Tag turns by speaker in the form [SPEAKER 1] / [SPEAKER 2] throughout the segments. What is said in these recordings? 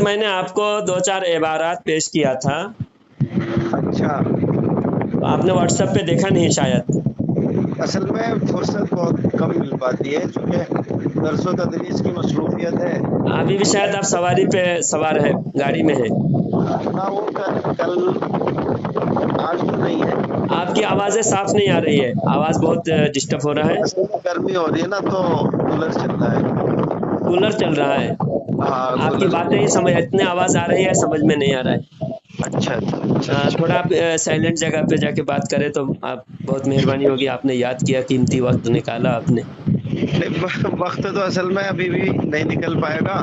[SPEAKER 1] میں نے آپ کو 2-4 عبارات پیش کیا تھا،
[SPEAKER 2] اچھا،
[SPEAKER 1] تو آپ نے واٹس ایپ پہ دیکھا نہیں شاید۔
[SPEAKER 2] اصل میں فرصت بہت کم مل پاتی ہے چونکہ درس و تدریس کی مصروفیت ہے۔
[SPEAKER 1] ابھی بھی شاید آپ سواری پہ سوار ہے، گاڑی میں ہے۔
[SPEAKER 2] نہ وہ کل آج تو نہیں ہے۔
[SPEAKER 1] آپ کی آوازیں صاف نہیں آ رہی ہے، آواز بہت ڈسٹرب ہو رہا ہے۔
[SPEAKER 2] اصل میں گرمی ہو رہی ہے نا تو کولر چل رہا ہے۔
[SPEAKER 1] کولر چل رہا ہے،
[SPEAKER 2] ہاں
[SPEAKER 1] آپ کی
[SPEAKER 2] کولر۔
[SPEAKER 1] باتیں ہی سمجھ، اتنے آواز آ رہی ہے سمجھ میں نہیں آ رہا ہے۔
[SPEAKER 2] اچھا اچھا اچھا
[SPEAKER 1] تھوڑا
[SPEAKER 2] اچھا۔
[SPEAKER 1] آپ سائلنٹ جگہ پہ جا کے بات کریں تو آپ بہت مہربانی ہوگی، آپ نے یاد کیا، قیمتی وقت نکالا آپ نے۔
[SPEAKER 2] وقت تو اصل میں ابھی بھی نہیں نکل پائے گا۔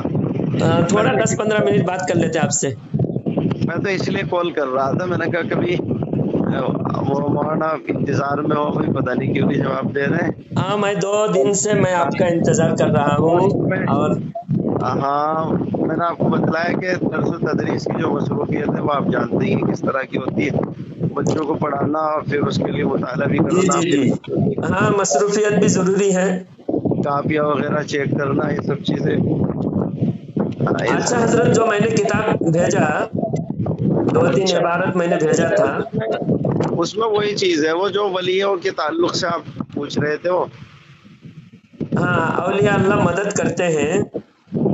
[SPEAKER 1] تھوڑا 10-15 منٹ بات کر لیتے ہیں آپ سے۔
[SPEAKER 2] میں تو اس لیے کال کر رہا تھا، میں نے کہا کبھی وہ مولانا انتظار میں ہو، بھی پتہ نہیں کیوں نہیں جواب دے رہے ہیں۔
[SPEAKER 1] ہاں، میں 2 دن سے میں آپ کا انتظار کر رہا ہوں، اور
[SPEAKER 2] ہاں میں نے آپ کو بتلایا کہ درس و تدریس کی جو مصروفیت ہے وہ آپ جانتے ہی کس طرح کی ہوتی ہے، بچوں کو پڑھانا اور پھر اس کے لیے مطالعہ بھی
[SPEAKER 1] جی
[SPEAKER 2] کرنا،
[SPEAKER 1] جی
[SPEAKER 2] پھر
[SPEAKER 1] جی، ہاں مصروفیت بھی ضروری ہے۔
[SPEAKER 2] کاپیاں وغیرہ چیک کرنا، یہ سب چیزیں۔
[SPEAKER 1] اچھا حضرت، جو میں نے کتاب بھیجا، 2-3
[SPEAKER 2] اچھا،
[SPEAKER 1] عبارت میں نے بھیجا تھا۔
[SPEAKER 2] اس میں وہی چیز ہے، وہ جو ولیوں کے تعلق سے آپ پوچھ رہے تھے وہ۔
[SPEAKER 1] ہاں، اولیاء اللہ مدد کرتے ہیں،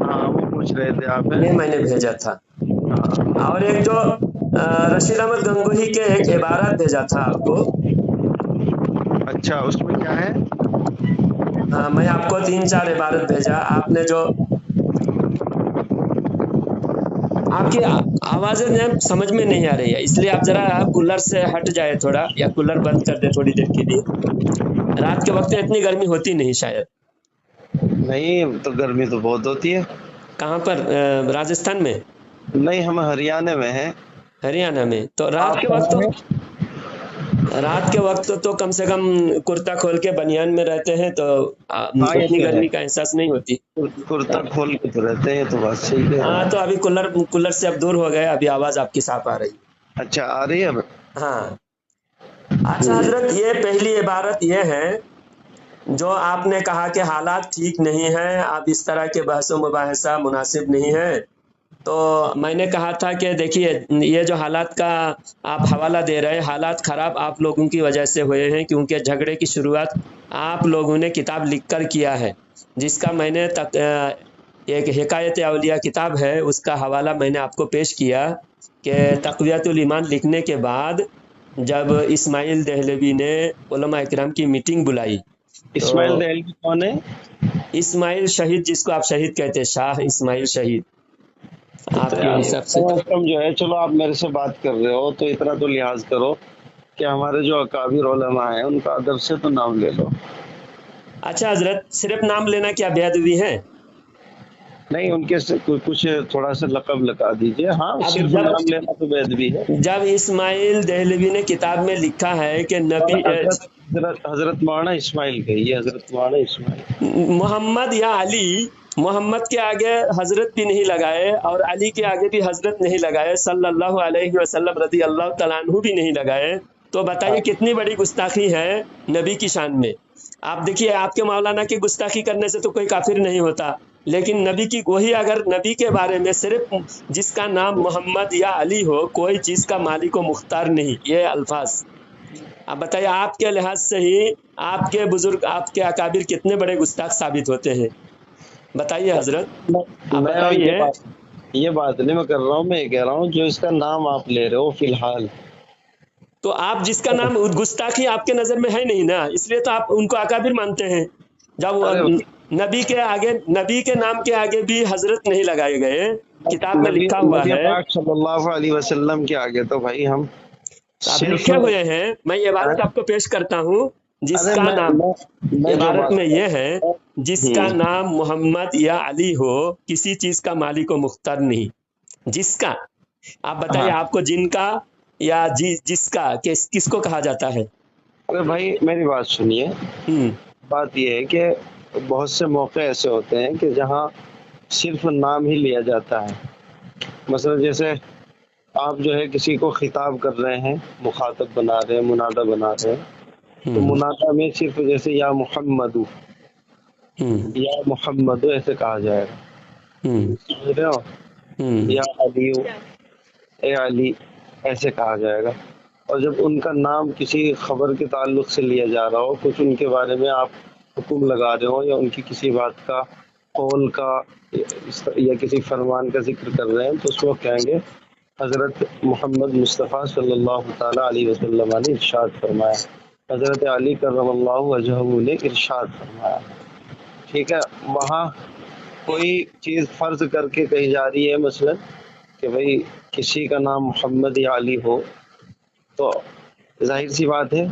[SPEAKER 2] ہاں وہ پوچھ رہے تھے آپ۔
[SPEAKER 1] یہ میں نے بھیجا تھا۔ اور ایک جو رشید احمد گنگوہی کے ایک عبارت بھیجا تھا آپ کو۔
[SPEAKER 2] اچھا، اس میں کیا ہے؟
[SPEAKER 1] میں آپ کو 3-4 عبارت بھیجا، آپ نے جو آپ کی آوازیں سمجھ میں نہیں آ رہی ہے، اس لیے آپ ذرا کولر سے ہٹ جائے تھوڑا، یا کولر بند کر دے تھوڑی دیر کے لیے۔ رات کے وقت اتنی گرمی ہوتی نہیں شاید۔
[SPEAKER 2] نہیں تو گرمی تو بہت ہوتی ہے۔
[SPEAKER 1] کہاں پر؟ راجستھان میں؟
[SPEAKER 2] نہیں، ہم ہریانہ میں ہیں۔
[SPEAKER 1] ہریانہ میں تو
[SPEAKER 2] آپ کہاں ہیں؟
[SPEAKER 1] رات کے وقت تو کم سے کم کرتا کھول کے بنیان میں رہتے ہیں، تو
[SPEAKER 2] ہاں یہ
[SPEAKER 1] اتنی
[SPEAKER 2] تو ہے،
[SPEAKER 1] گرمی کا احساس نہیں ہوتی۔
[SPEAKER 2] کرتا کھول کے تو رہتے ہیں، تو بات صحیح ہے۔
[SPEAKER 1] ہاں، تو ابھی کولر سے اب دور ہو گئے، ابھی آواز آپ کی صاف آ رہی ہے۔
[SPEAKER 2] اچھا، آ رہی ہے اب؟
[SPEAKER 1] ہاں، اچھا حضرت، یہ پہلی عبارت یہ ہے جو آپ نے کہا کہ حالات ٹھیک نہیں ہیں، اب اس طرح کے بحث و مباحثہ مناسب نہیں ہے۔ تو میں نے کہا تھا کہ دیکھیے، یہ جو حالات کا آپ حوالہ دے رہے ہیں، حالات خراب آپ لوگوں کی وجہ سے ہوئے ہیں، کیونکہ جھگڑے کی شروعات آپ لوگوں نے کتاب لکھ کر کیا ہے، جس کا میں نے ایک حکایت اولیاء کتاب ہے، اس کا حوالہ میں نے آپ کو پیش کیا کہ تقویت الایمان لکھنے کے بعد جب اسماعیل دہلوی نے علماء اکرام کی میٹنگ بلائی، تو
[SPEAKER 2] اسماعیل دہلوی کون ہے؟
[SPEAKER 1] اسماعیل شہید، جس کو آپ شہید کہتے ہیں، شاہ اسماعیل شہید،
[SPEAKER 2] تو
[SPEAKER 1] آپ کے
[SPEAKER 2] یار
[SPEAKER 1] حساب سے۔
[SPEAKER 2] کم از کم جو ہے، چلو آپ میرے سے بات کر رہے ہو تو اتنا تو لحاظ کرو کہ ہمارے جو اکابر علماء ہیں ان کا ادب سے تو نام لے لو۔
[SPEAKER 1] اچھا حضرت، صرف نام لینا کیا بے ادبی ہے؟
[SPEAKER 2] نہیں، ان کے سے کچھ تھوڑا سا لقب لگا دیجئے۔ ہاں،
[SPEAKER 1] اب
[SPEAKER 2] صرف نام لینا تو بے ادبی ہے۔
[SPEAKER 1] جب اسماعیل دہلوی نے کتاب میں لکھا ہے کہ
[SPEAKER 2] اور
[SPEAKER 1] نبی
[SPEAKER 2] حضرت مولانا اسماعیل کہیے، حضرت مولانا اسماعیل۔
[SPEAKER 1] محمد یا علی، محمد کے آگے حضرت بھی نہیں لگائے اور علی کے آگے بھی حضرت نہیں لگائے، صلی اللہ علیہ وسلم رضی اللہ تعالیٰ عنہ بھی نہیں لگائے، تو بتائیے کتنی بڑی گستاخی ہے نبی کی شان میں۔ آپ دیکھیے، آپ کے مولانا کی گستاخی کرنے سے تو کوئی کافر نہیں ہوتا، لیکن نبی کی، وہی اگر نبی کے بارے میں صرف جس کا نام محمد یا علی ہو، کوئی چیز کا مالک و مختار نہیں، یہ الفاظ، آپ بتائیے آپ کے لحاظ سے ہی آپ کے بزرگ، آپ کے اکابر کتنے بڑے گستاخ ثابت ہوتے ہیں؟ بتائیے حضرت، آپ
[SPEAKER 2] میں
[SPEAKER 1] بتائیے۔
[SPEAKER 2] یہ بات نہیں میں کر رہا ہوں، میں یہ کہہ رہا ہوں جو اس کا نام آپ لے رہے ہو فی الحال،
[SPEAKER 1] تو آپ جس کا نام گستاخی آپ کے نظر میں ہے نہیں نا، اس لیے تو آپ ان کو اکابر مانتے ہیں۔ جب نبی کے آگے، نبی کے نام کے آگے بھی حضرت نہیں لگائے گئے، کتاب میں لکھا ہوا
[SPEAKER 2] نبی
[SPEAKER 1] ہے،
[SPEAKER 2] پاک صلی اللہ علیہ وسلم کے آگے تو بھائی ہم
[SPEAKER 1] آپ
[SPEAKER 2] صرف،
[SPEAKER 1] لکھے ہوئے ہیں، میں یہ عبارت آپ کو پیش کرتا ہوں، جس
[SPEAKER 2] ارے
[SPEAKER 1] کا نام،
[SPEAKER 2] میں جو
[SPEAKER 1] عبارت
[SPEAKER 2] بات
[SPEAKER 1] میں یہ ہے، جس کا نام محمد یا علی ہو، کسی چیز کا مالک و مختار نہیں، جس کا، آپ بتائیے
[SPEAKER 2] ہاں،
[SPEAKER 1] آپ کو جن کا یا جس کا، کس کو کہا جاتا ہے؟
[SPEAKER 2] ارے بھائی میری بات سنیے، بات یہ ہے کہ بہت سے موقع ایسے ہوتے ہیں کہ جہاں صرف نام ہی لیا جاتا ہے، مثلا جیسے آپ جو ہے کسی کو خطاب کر رہے ہیں، مخاطب بنا رہے ہیں، منادہ بنا رہے ہیں، تو منادہ میں صرف جیسے یا محمد، یا محمد ایسے کہا جائے گا، سمجھ رہے ہو؟ یا علی اے علی ایسے کہا جائے گا. اور جب ان کا نام کسی خبر کے تعلق سے لیا جا رہا ہو، کچھ ان کے بارے میں آپ حکم لگا رہے ہو یا ان کی کسی بات کا قول کا یا کسی فرمان کا ذکر کر رہے ہیں، تو اس وقت کہیں گے حضرت محمد مصطفیٰ صلی اللہ تعالیٰ علیہ وسلم نے ارشاد فرمایا، حضرت علی کرم اللہ وجہہ نے ارشاد فرمایا. ٹھیک ہے، وہاں کوئی چیز فرض کر کے کہی جا رہی ہے، مثلا کہ بھئی کسی کا نام محمد یا علی ہو، تو ظاہر سی بات ہے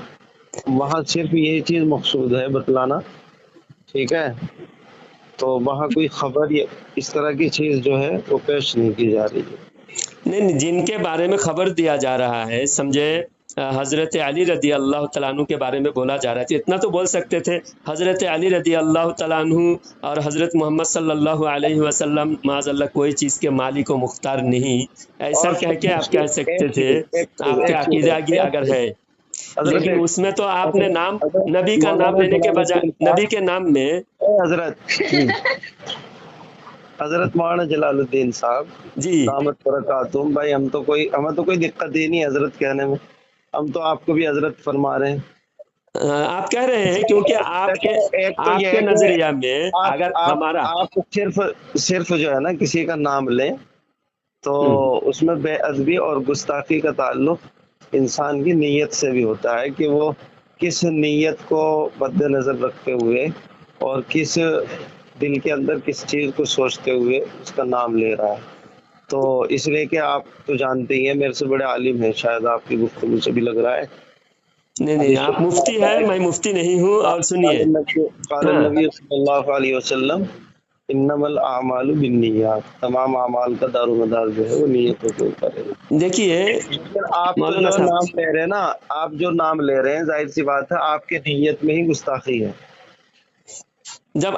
[SPEAKER 2] وہاں صرف یہی چیز مقصود ہے بتلانا. ٹھیک ہے، تو وہاں کوئی خبر یا اس طرح کی چیز جو ہے وہ پیش نہیں کی جا رہی ہے.
[SPEAKER 1] نہیں، جن کے بارے میں خبر دیا جا رہا ہے، سمجھے حضرت علی رضی اللہ تعالیٰ عنہ کے بارے میں بولا جا رہا ہے، اتنا تو بول سکتے تھے حضرت علی رضی اللہ تعالیٰ عنہ اور حضرت محمد صلی اللہ علیہ وسلم معاذ اللہ کوئی چیز کے مالک و مختار نہیں، ایسا کہہ کے آپ کہہ سکتے تھے آپ کے عقیدہ کی اگر ہے. لیکن اس میں تو آپ نے نام نبی کا نام لینے کے بجائے نبی کے نام میں
[SPEAKER 2] حضرت مولانا جلال الدین صاحب
[SPEAKER 1] جی
[SPEAKER 2] دامت برکاتہم، بھائی ہمیں تو کوئی دقت ہی نہیں حضرت کہنے میں، ہم تو آپ کو بھی حضرت فرما رہے ہیں.
[SPEAKER 1] آپ کہہ رہے ہیں کیونکہ آپ کے نظریہ میں اگر ہمارا
[SPEAKER 2] آپ صرف جو ہے نا کسی کا نام لیں تو اس میں بے ادبی اور گستاخی کا تعلق انسان کی نیت سے بھی ہوتا ہے کہ وہ کس نیت کو مد نظر رکھتے ہوئے اور کس دل کے اندر کس چیز کو سوچتے ہوئے اس کا نام لے رہا ہے. تو اس لیے کہ آپ تو جانتے ہی ہیں، میرے سے بڑے عالم ہیں، شاید آپ کی گفتگو سے بھی لگ رہا ہے.
[SPEAKER 1] نہیں، آپ مفتی ہے، میں مفتی نہیں ہوں. اور سنیے،
[SPEAKER 2] قال النبی صلی اللہ علیہ وسلم انما الاعمال بالنیات، تمام اعمال کا دار و مدار جو ہے وہ نیتوں کے اوپر ہے.
[SPEAKER 1] دیکھیے
[SPEAKER 2] آپ جو نام لے رہے ہیں نا، آپ جو نام لے رہے ہیں ظاہر سی بات ہے آپ کے نیت میں ہی گستاخی ہے.
[SPEAKER 1] جب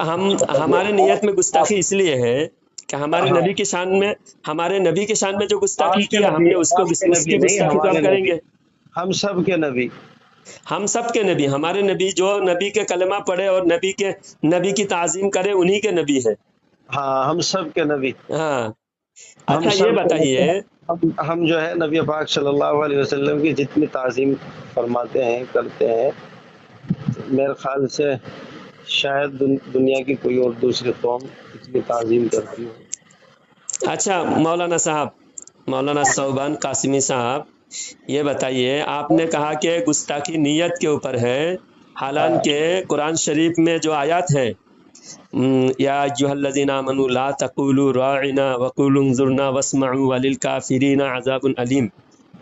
[SPEAKER 1] ہمارے نیت میں گستاخی اس لیے ہے کہ ہمارے نبی کی شان میں جو گستاخی کیا ہم نے اس کی گستاخی تو ہم کریں گے.
[SPEAKER 2] ہم سب کے نبی
[SPEAKER 1] ہمارے نبی جو نبی کے کلمہ پڑھے اور نبی کی تعظیم کرے انہی کے نبی ہے.
[SPEAKER 2] ہاں، ہم سب کے نبی.
[SPEAKER 1] ہاں، اچھا یہ بتائیے،
[SPEAKER 2] ہم جو ہے نبی پاک صلی اللہ علیہ وسلم کی جتنی تعظیم فرماتے ہیں کرتے ہیں، میرے خیال سے شاید دنیا کی کوئی اور دوسری قوم اتنی تعظیم کرتی ہو.
[SPEAKER 1] اچھا مولانا صوبان قاسمی صاحب، یہ بتائیے، آپ نے کہا کہ گستاخی نیت کے اوپر ہے، حالانکہ قرآن شریف میں جو آیات ہے یا ایھا الذین آمنوا لا تقولوا راعنا وقولوا انظرنا واسمعوا وللکافرین عذاب علیم،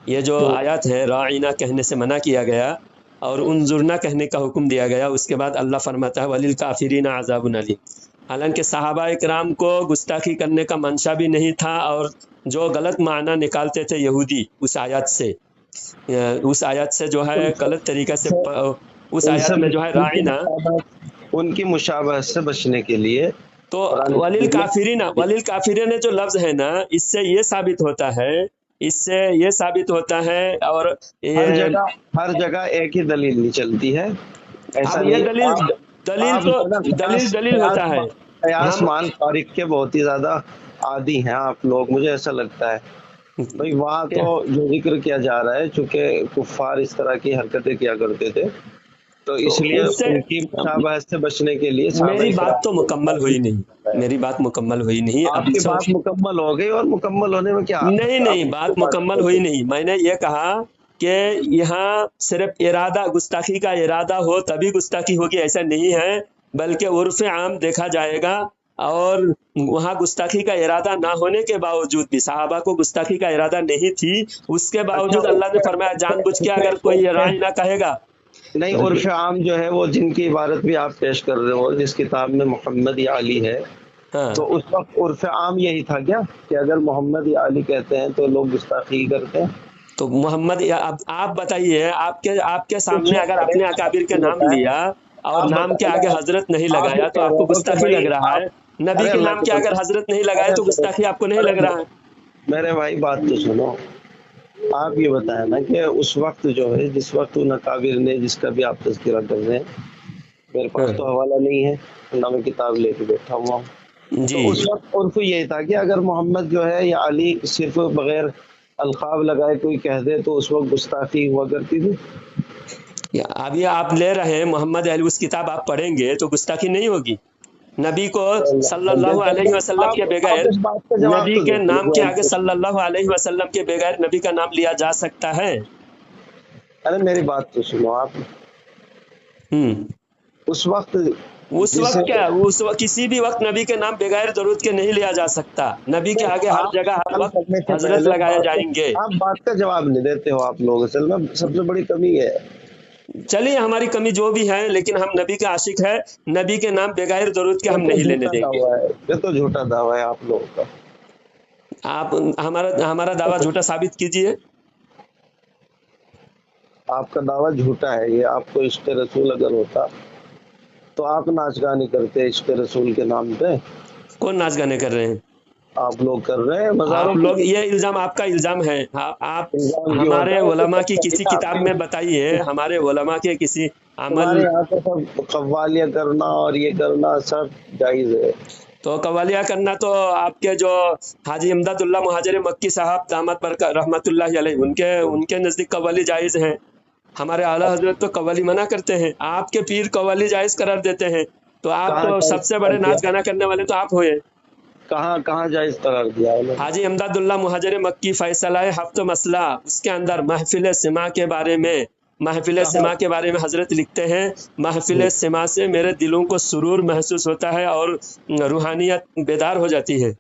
[SPEAKER 1] یہ جو آیات ہے راعنا کہنے سے منع کیا گیا اور انظرنا کہنے کا حکم دیا گیا. اس کے بعد اللہ فرماتا ہے وللکافرین عذاب علیم. حالانکہ صحابہ اکرام کو گستاخی کرنے کا منشا بھی نہیں تھا، اور جو غلط معنی نکالتے تھے یہودی اس آیات سے جو ہے غلط طریقے سے اس آیات میں جو ہے راعنا
[SPEAKER 2] ان کی مشابہت سے بچنے کے لیے
[SPEAKER 1] تو وللکافرین جو لفظ ہے نا، اس سے یہ ثابت ہوتا ہے اور
[SPEAKER 2] ہر جگہ ایک ہی دلیل نہیں چلتی ہے. ایسا
[SPEAKER 1] یہ دلیل ہوتا ہے.
[SPEAKER 2] قیاس مان فارق کے بہت ہی زیادہ عادی ہیں آپ لوگ، مجھے ایسا لگتا ہے. بھائی وہاں تو جو ذکر کیا جا رہا ہے، چونکہ کفار اس طرح کی حرکتیں کیا کرتے تھے تو اس لیے ان کی مشابہت سے بچنے کے لیے
[SPEAKER 1] میری بات تو مکمل ہوئی نہیں.
[SPEAKER 2] آپ کی بات مکمل ہو گئی، اور مکمل ہونے میں کیا؟
[SPEAKER 1] نہیں، بات مکمل ہوئی نہیں. میں نے یہ کہا کہ یہاں صرف گستاخی کا ارادہ ہو تبھی گستاخی ہوگی، ایسا نہیں ہے، بلکہ عرف عام دیکھا جائے گا. اور وہاں گستاخی کا ارادہ نہ ہونے کے باوجود بھی، صحابہ کو گستاخی کا ارادہ نہیں تھی، اس کے باوجود اللہ نے فرمایا جان بوجھ کے اگر کوئی راعنا کہے گا.
[SPEAKER 2] نہیں، عرف عام جو ہے وہ جن کی عبارت بھی آپ پیش کر رہے ہو، جس کتاب میں محمد یا علی ہے، تو اس وقت عرف عام یہی تھا کیا کہ اگر محمد یا علی کہتے ہیں تو لوگ گستاخی کرتے ہیں؟
[SPEAKER 1] تو محمد، آپ بتائیے، آپ کے سامنے اگر اپنے اکابر کے نام لیا اور نام کے آگے حضرت نہیں لگایا تو آپ کو گستاخی لگ رہا ہے. نبی کے نام کے اگر حضرت نہیں لگائے تو گستاخی آپ کو نہیں لگ رہا ہے.
[SPEAKER 2] میرے بھائی بات تو سنو، آپ یہ بتائیں نا کہ اس وقت جو ہے، جس وقت ان اکابر نے جس کا بھی آپ تذکرہ کر رہے ہیں، میرے پاس تو حوالہ نہیں ہے، نہ میں کتاب لے کے بیٹھا ہوا ہوں،
[SPEAKER 1] جی
[SPEAKER 2] تو اس وقت عرف یہی تھا کہ اگر محمد جو ہے یا علی صرف بغیر القاب لگائے کوئی کہہ دے تو اس وقت گستاخی ہوا کرتی تھی.
[SPEAKER 1] ابھی آپ لے رہے ہیں محمد علی، اس کتاب آپ پڑھیں گے تو گستاخی نہیں ہوگی؟ نبی کو صلی اللہ علیہ وسلم کے
[SPEAKER 2] آپ
[SPEAKER 1] بغیر،
[SPEAKER 2] اس بات کا جواب
[SPEAKER 1] نبی
[SPEAKER 2] تو
[SPEAKER 1] کے
[SPEAKER 2] دیں
[SPEAKER 1] نام کے آگے
[SPEAKER 2] گے.
[SPEAKER 1] صلی اللہ علیہ وسلم کے بغیر نبی کا نام لیا جا سکتا ہے؟
[SPEAKER 2] ارے میری بات تو سنو آپ. اس وقت
[SPEAKER 1] اس
[SPEAKER 2] جسے
[SPEAKER 1] وقت کیا، اس وقت کسی بھی وقت نبی کے نام بغیر درود کے نہیں لیا جا سکتا. نبی کے آگے ہر
[SPEAKER 2] آپ
[SPEAKER 1] جگہ ہر
[SPEAKER 2] سوال
[SPEAKER 1] وقت
[SPEAKER 2] کرنے سے
[SPEAKER 1] حضرت
[SPEAKER 2] پہلے
[SPEAKER 1] لگائے جائیں گے.
[SPEAKER 2] آپ بات کا جواب نہیں دیتے ہو. آپ لوگ اصل میں سب سے بڑی کمی ہے.
[SPEAKER 1] چلیے ہماری کمی جو بھی ہے، لیکن ہم نبی کے عاشق ہے، نبی کے نام بغیر درود کے ہم نہیں لینے دیں گے.
[SPEAKER 2] یہ تو جھوٹا دعویٰ ہے آپ لوگوں کا.
[SPEAKER 1] آپ ہمارا دعویٰ جھوٹا ثابت کیجئے.
[SPEAKER 2] آپ کا دعویٰ جھوٹا ہے. یہ آپ کو عشق رسول اگر ہوتا تو آپ ناچ گانے کرتے عشق رسول کے نام پہ.
[SPEAKER 1] کون ناچ گانے کر رہے ہیں؟
[SPEAKER 2] آپ لوگ کر رہے ہیں مزاروں
[SPEAKER 1] آپ
[SPEAKER 2] پہ.
[SPEAKER 1] لوگ، یہ الزام آپ کا الزام ہے. آپ
[SPEAKER 2] الزام کیوں ہوتا
[SPEAKER 1] ہمارے
[SPEAKER 2] ہے؟
[SPEAKER 1] علماء کی
[SPEAKER 2] تو
[SPEAKER 1] کسی کتاب میں بتائیے، ہمارے علماء کے کسی عمل.
[SPEAKER 2] تمہارے یہاں تو سب قوالیاں کرنا اور یہ کرنا سب جائز ہے.
[SPEAKER 1] تو قوالیہ کرنا تو آپ کے جو حاجی امداد اللہ مہاجر مکی صاحب دامت برکات رحمت اللہ علیہ، ان کے نزدیک قوالی جائز ہیں. ہمارے اعلیٰ حضرت تو قوالی منع کرتے ہیں. آپ کے پیر قوالی جائز قرار دیتے ہیں. تو آپ تو سب سے بڑے ناچ گانا کرنے والے تو آپ ہوئے.
[SPEAKER 2] کہاں جائز قرار دیا ہے؟
[SPEAKER 1] حاجی امداد اللہ مہاجر مکی فیصلہ ہفت مسئلہ، اس کے اندر محفل سما کے بارے میں، حضرت لکھتے ہیں محفل سما سے میرے دلوں کو سرور محسوس ہوتا ہے اور روحانیت بیدار ہو جاتی ہے.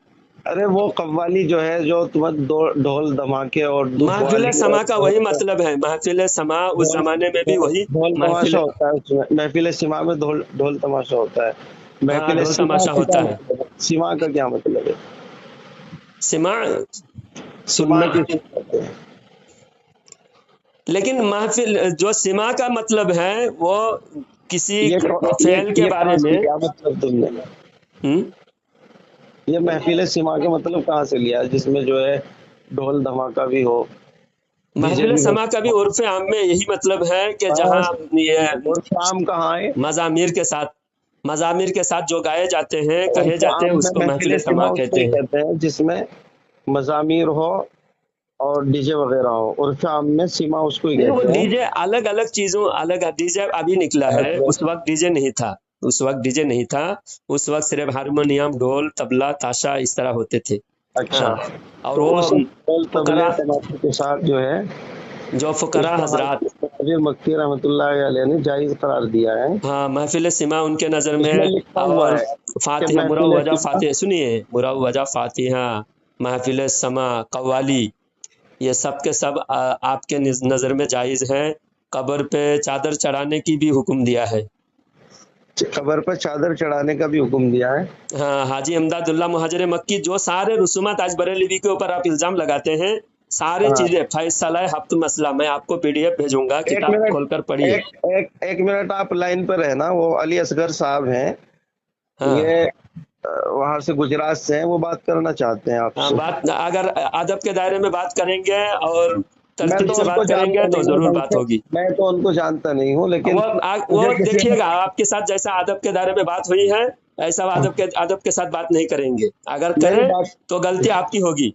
[SPEAKER 2] ارے وہ قوالی جو ہے جو تمہیں ڈھول دھماکے اور
[SPEAKER 1] محفل سما کا وہی مطلب ہے. محفل سما اس زمانے میں بھی وہی
[SPEAKER 2] ڈھول
[SPEAKER 1] محفل،
[SPEAKER 2] تماشا ہوتا ہے. اس میں محفل سما میں ڈھول تماشا ہوتا ہے.
[SPEAKER 1] ہاں
[SPEAKER 2] محفل
[SPEAKER 1] ڈھول
[SPEAKER 2] سما
[SPEAKER 1] تماشا
[SPEAKER 2] کا کیا
[SPEAKER 1] ہوتا ہے.
[SPEAKER 2] مطلب ہے؟ سما کا کیا مطلب ہے؟
[SPEAKER 1] سما
[SPEAKER 2] سما
[SPEAKER 1] سننا.
[SPEAKER 2] کس کہتے ہیں؟
[SPEAKER 1] لیکن محفل جو سما کا مطلب ہے وہ کسی فعل کے
[SPEAKER 2] یہ
[SPEAKER 1] بارے
[SPEAKER 2] کہاں سے
[SPEAKER 1] میں.
[SPEAKER 2] لیا مطلب تم نے؟ یہ محفل سما کا مطلب کہاں سے لیا جس میں جو ہے ڈھول دھماکہ بھی ہو؟
[SPEAKER 1] محفل سما کا بھی عرف عام میں یہی مطلب ہے کہ جہاں یہ
[SPEAKER 2] شام کہاں ہے؟
[SPEAKER 1] مزامیر کے ساتھ جو گائے جاتے ہیں، کہے جاتے ہیں، اس کو محفل سما کہتے ہیں.
[SPEAKER 2] جس میں مزامیر ہو اور ڈی جے وغیرہ ہو. عرف عام میں سما اس کو ہی
[SPEAKER 1] نہیں، وہ
[SPEAKER 2] کہتے
[SPEAKER 1] ڈی
[SPEAKER 2] ہیں.
[SPEAKER 1] جے الگ الگ چیزوں، ڈی جے ابھی نکلا ہے. اس وقت ڈی جے نہیں تھا. اس وقت صرف ہارمونیم، ڈھول، طبلہ، تاشا اس طرح ہوتے تھے.
[SPEAKER 2] اچھا.
[SPEAKER 1] اور
[SPEAKER 2] تو
[SPEAKER 1] وہ
[SPEAKER 2] اس طبلے
[SPEAKER 1] فقراء،
[SPEAKER 2] تماشے کے ساتھ جو ہے
[SPEAKER 1] جو فقراء حضرات،
[SPEAKER 2] مکی رحمۃ اللہ علیہ نے جائز قرار دیا ہے.
[SPEAKER 1] ہاں محفل سما ان کے نظر
[SPEAKER 2] اس
[SPEAKER 1] میں.
[SPEAKER 2] میں لکھا ہوا
[SPEAKER 1] اور
[SPEAKER 2] ہے کہ
[SPEAKER 1] فاتحہ،
[SPEAKER 2] محفل
[SPEAKER 1] مروجہ
[SPEAKER 2] سما
[SPEAKER 1] فاتحہ سنیے، مروجہ فاتحہ، محفل سما، قوالی، یہ سب کے سب آپ کے نظر میں جائز ہے. قبر پہ چادر چڑھانے کی بھی حکم دیا ہے.
[SPEAKER 2] قبر پر چادر چڑھانے کا بھی حکم دیا ہے.
[SPEAKER 1] ہاں حاجی امداد اللہ مہاجر مکی جو سارے رسومات آج بریلوی کے اوپر آپ الزام لگاتے ہیں، ساری چیزیں فیصلہ ہفت مسئلہ، میں آپ کو پی ڈی ایف بھیجوں گا، کتاب کھول کر پڑھیے.
[SPEAKER 2] ایک منٹ آپ لائن پر رہنا. وہ علی اصغر صاحب ہیں، یہ وہاں سے گجرات سے ہیں، وہ بات کرنا چاہتے ہیں آپ سے.
[SPEAKER 1] بات اگر ادب کے دائرے میں بات کریں گے اور
[SPEAKER 2] میں
[SPEAKER 1] ترتیب
[SPEAKER 2] تو
[SPEAKER 1] سے
[SPEAKER 2] ان کو
[SPEAKER 1] بات کریں
[SPEAKER 2] جانتا
[SPEAKER 1] گے تو
[SPEAKER 2] نہیں
[SPEAKER 1] ضرور
[SPEAKER 2] ہوں،
[SPEAKER 1] بات ہوگی.
[SPEAKER 2] میں تو ان کو جانتا نہیں ہوں، لیکن
[SPEAKER 1] وہ دیکھیے گا آپ کے ساتھ جیسا ادب کے دائرے میں بات ہوئی ہے ایسا ادب کے ساتھ بات نہیں کریں گے. اگر کریں تو غلطی آپ کی ہوگی.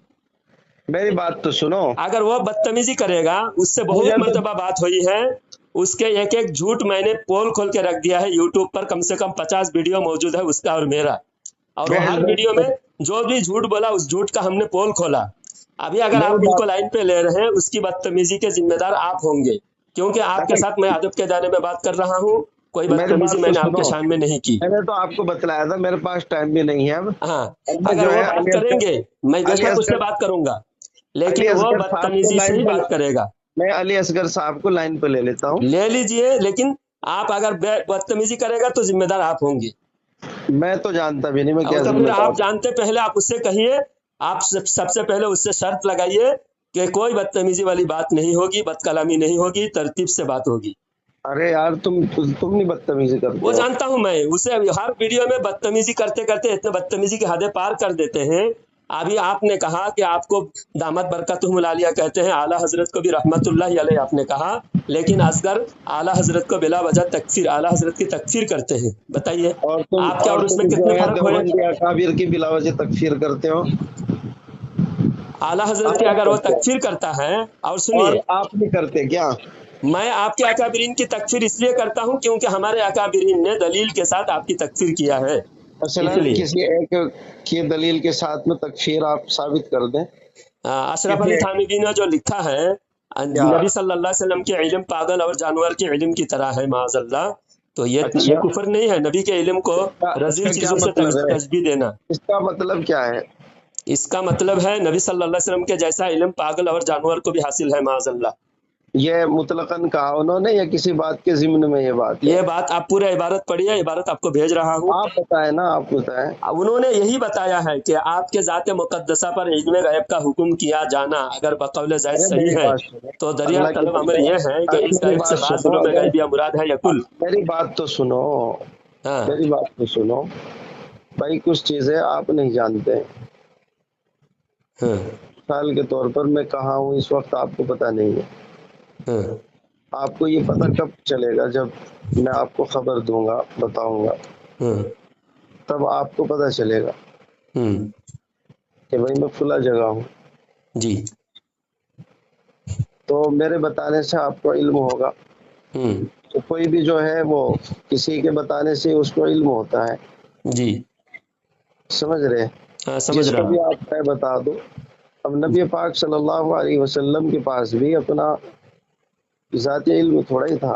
[SPEAKER 2] میری بات تو سنو.
[SPEAKER 1] اگر وہ بدتمیزی کرے گا، اس سے بہت مرتبہ بات ہوئی ہے، اس کے ایک ایک جھوٹ میں نے پول کھول کے رکھ دیا ہے. یوٹیوب پر کم سے کم 50 ویڈیو موجود ہے اس کا اور میرا، اور وہ ہر ویڈیو میں جو بھی جھوٹ بولا اس جھوٹ کا ہم نے پول کھولا. ابھی اگر آپ ان کو لائن پہ لے رہے ہیں، اس کی بدتمیزی کے ذمہ دار آپ ہوں گے، کیونکہ آپ کے ساتھ میں ادب کے دائرے میں بات کر رہا ہوں. کوئی بدتمیزی میں نے آپ کے شان میں نہیں کی.
[SPEAKER 2] میں نے تو آپ کو بتلایا تھا، میرے پاس ٹائم بھی نہیں ہے اب.
[SPEAKER 1] ہاں اگر وہ بات کریں گے میں بے شک اس سے بات کروں گا، لیکن وہ بدتمیزی سے ہی بات کرے گا.
[SPEAKER 2] میں علی اصغر صاحب کو لائن پہ لے لیتا ہوں.
[SPEAKER 1] لے لیجئے، لیکن آپ اگر بدتمیزی کرے گا تو ذمہ دار آپ ہوں گے.
[SPEAKER 2] میں تو جانتا بھی نہیں میں کیا
[SPEAKER 1] تو
[SPEAKER 2] ذمہ
[SPEAKER 1] پھر
[SPEAKER 2] دار.
[SPEAKER 1] آپ جانتے پہلے آپ اس سے کہیے، آپ سب سے پہلے اس سے شرط لگائیے کہ کوئی بدتمیزی والی بات نہیں ہوگی، بد کلامی نہیں ہوگی، ترتیب سے بات ہوگی.
[SPEAKER 2] ارے یار تم نہیں بدتمیزی کرتے.
[SPEAKER 1] وہ جانتا ہوں میں، اسے ہر ویڈیو میں بدتمیزی کرتے کرتے اتنے بدتمیزی کی حدیں پار کر دیتے ہیں ابھی آپ نے کہا کہ آپ کو دامت برکتہم العالیہ کہتے ہیں، اعلیٰ حضرت کو بھی رحمت اللہ علیہ آپ نے کہا، لیکن اصغر اعلیٰ حضرت کو بلا وجہ تکفیر، اعلیٰ حضرت کی تکفیر کرتے ہیں، بتائیے آپ کیا اور اس میں
[SPEAKER 2] تم جو
[SPEAKER 1] کتنے
[SPEAKER 2] ہے
[SPEAKER 1] فرق ہوئے؟
[SPEAKER 2] دیوبندی اکابر کی بلا وجہ تکفیر کرتے ہو،
[SPEAKER 1] اعلیٰ حضرت کی
[SPEAKER 2] آپ
[SPEAKER 1] اگر وہ
[SPEAKER 2] کرتے
[SPEAKER 1] تکفیر کرتا ہے، اور
[SPEAKER 2] ہو، اور
[SPEAKER 1] سنیے،
[SPEAKER 2] آپ نہیں کرتے کیا؟
[SPEAKER 1] میں آپ کے اکابرین کی تکفیر اس لیے کرتا ہوں کیونکہ ہمارے اکابرین نے دلیل کے ساتھ آپ کی تکفیر کیا ہے،
[SPEAKER 2] مثلا
[SPEAKER 1] اس لیے
[SPEAKER 2] کسی ایک کی دلیل کے ساتھ میں تکفیر آپ ثابت کر دیں،
[SPEAKER 1] اشرف
[SPEAKER 2] کسی
[SPEAKER 1] علی
[SPEAKER 2] ایک
[SPEAKER 1] تھانوی نے جو لکھا ہے
[SPEAKER 2] کیا؟
[SPEAKER 1] نبی صلی اللہ علیہ وسلم کے علم پاگل اور جانور کے علم کی طرح ہے معاذ اللہ، تو یہ
[SPEAKER 2] اچھا،
[SPEAKER 1] کفر نہیں ہے نبی کے علم کو
[SPEAKER 2] اس
[SPEAKER 1] رذیل
[SPEAKER 2] کا کیا
[SPEAKER 1] چیزوں سے
[SPEAKER 2] مطلب ہے؟
[SPEAKER 1] تشبیہ دینا؟
[SPEAKER 2] اس کا مطلب کیا ہے؟
[SPEAKER 1] اس کا مطلب ہے نبی صلی اللہ علیہ وسلم کے جیسا علم پاگل اور جانور کو بھی حاصل ہے معاذ اللہ۔
[SPEAKER 2] یہ مطلقاً کہا انہوں نے یا کسی بات کے ضمن میں یہ بات ہے؟
[SPEAKER 1] یہ بات آپ پورے عبارت پڑھیے، عبارت آپ کو بھیج رہا ہوں،
[SPEAKER 2] آپ بتائیں نا، آپ بتائیں۔
[SPEAKER 1] انہوں نے یہی بتایا ہے کہ آپ کے ذات مقدسہ پر علم غیب کا حکم کیا جانا اگر بقول زید
[SPEAKER 2] ارے
[SPEAKER 1] صحیح
[SPEAKER 2] میری
[SPEAKER 1] ہے
[SPEAKER 2] بات سنو،
[SPEAKER 1] تو
[SPEAKER 2] اللہ
[SPEAKER 1] دریافت
[SPEAKER 2] کی
[SPEAKER 1] طلب امر یہ ہے کہ
[SPEAKER 2] ارے
[SPEAKER 1] اس
[SPEAKER 2] میری
[SPEAKER 1] غیب سے
[SPEAKER 2] بات
[SPEAKER 1] بعض
[SPEAKER 2] سنو،
[SPEAKER 1] دنوں میں غیبی امراض ہے یا کل؟
[SPEAKER 2] میری بات تو سنو،
[SPEAKER 1] ہاں
[SPEAKER 2] میری بات تو سنو بھائی، کچھ چیزیں آپ نہیں جانتے۔
[SPEAKER 1] ہاں
[SPEAKER 2] مثال کے طور پر میں کہاں ہوں اس وقت آپ کو پتہ نہیں ہے،
[SPEAKER 1] ہاں
[SPEAKER 2] آپ کو یہ پتہ کب چلے گا؟ جب میں آپ کو خبر دوں گا، بتاؤں گا،
[SPEAKER 1] ہاں
[SPEAKER 2] تب آپ کو پتہ چلے گا
[SPEAKER 1] ہوں
[SPEAKER 2] کہ بھائی میں فلاں جگہ ہوں،
[SPEAKER 1] جی
[SPEAKER 2] تو میرے بتانے سے آپ کو علم ہوگا۔
[SPEAKER 1] ہوں
[SPEAKER 2] تو کوئی بھی جو ہے وہ کسی کے بتانے سے اس کو علم ہوتا ہے،
[SPEAKER 1] جی
[SPEAKER 2] سمجھ رہے؟
[SPEAKER 1] ہاں سمجھ
[SPEAKER 2] جس کو
[SPEAKER 1] رہا
[SPEAKER 2] بھی
[SPEAKER 1] ہوں،
[SPEAKER 2] آپ میں بتا دو۔ اب نبی پاک صلی اللہ علیہ وسلم کے پاس بھی اپنا ذاتی علم تھوڑا ہی تھا،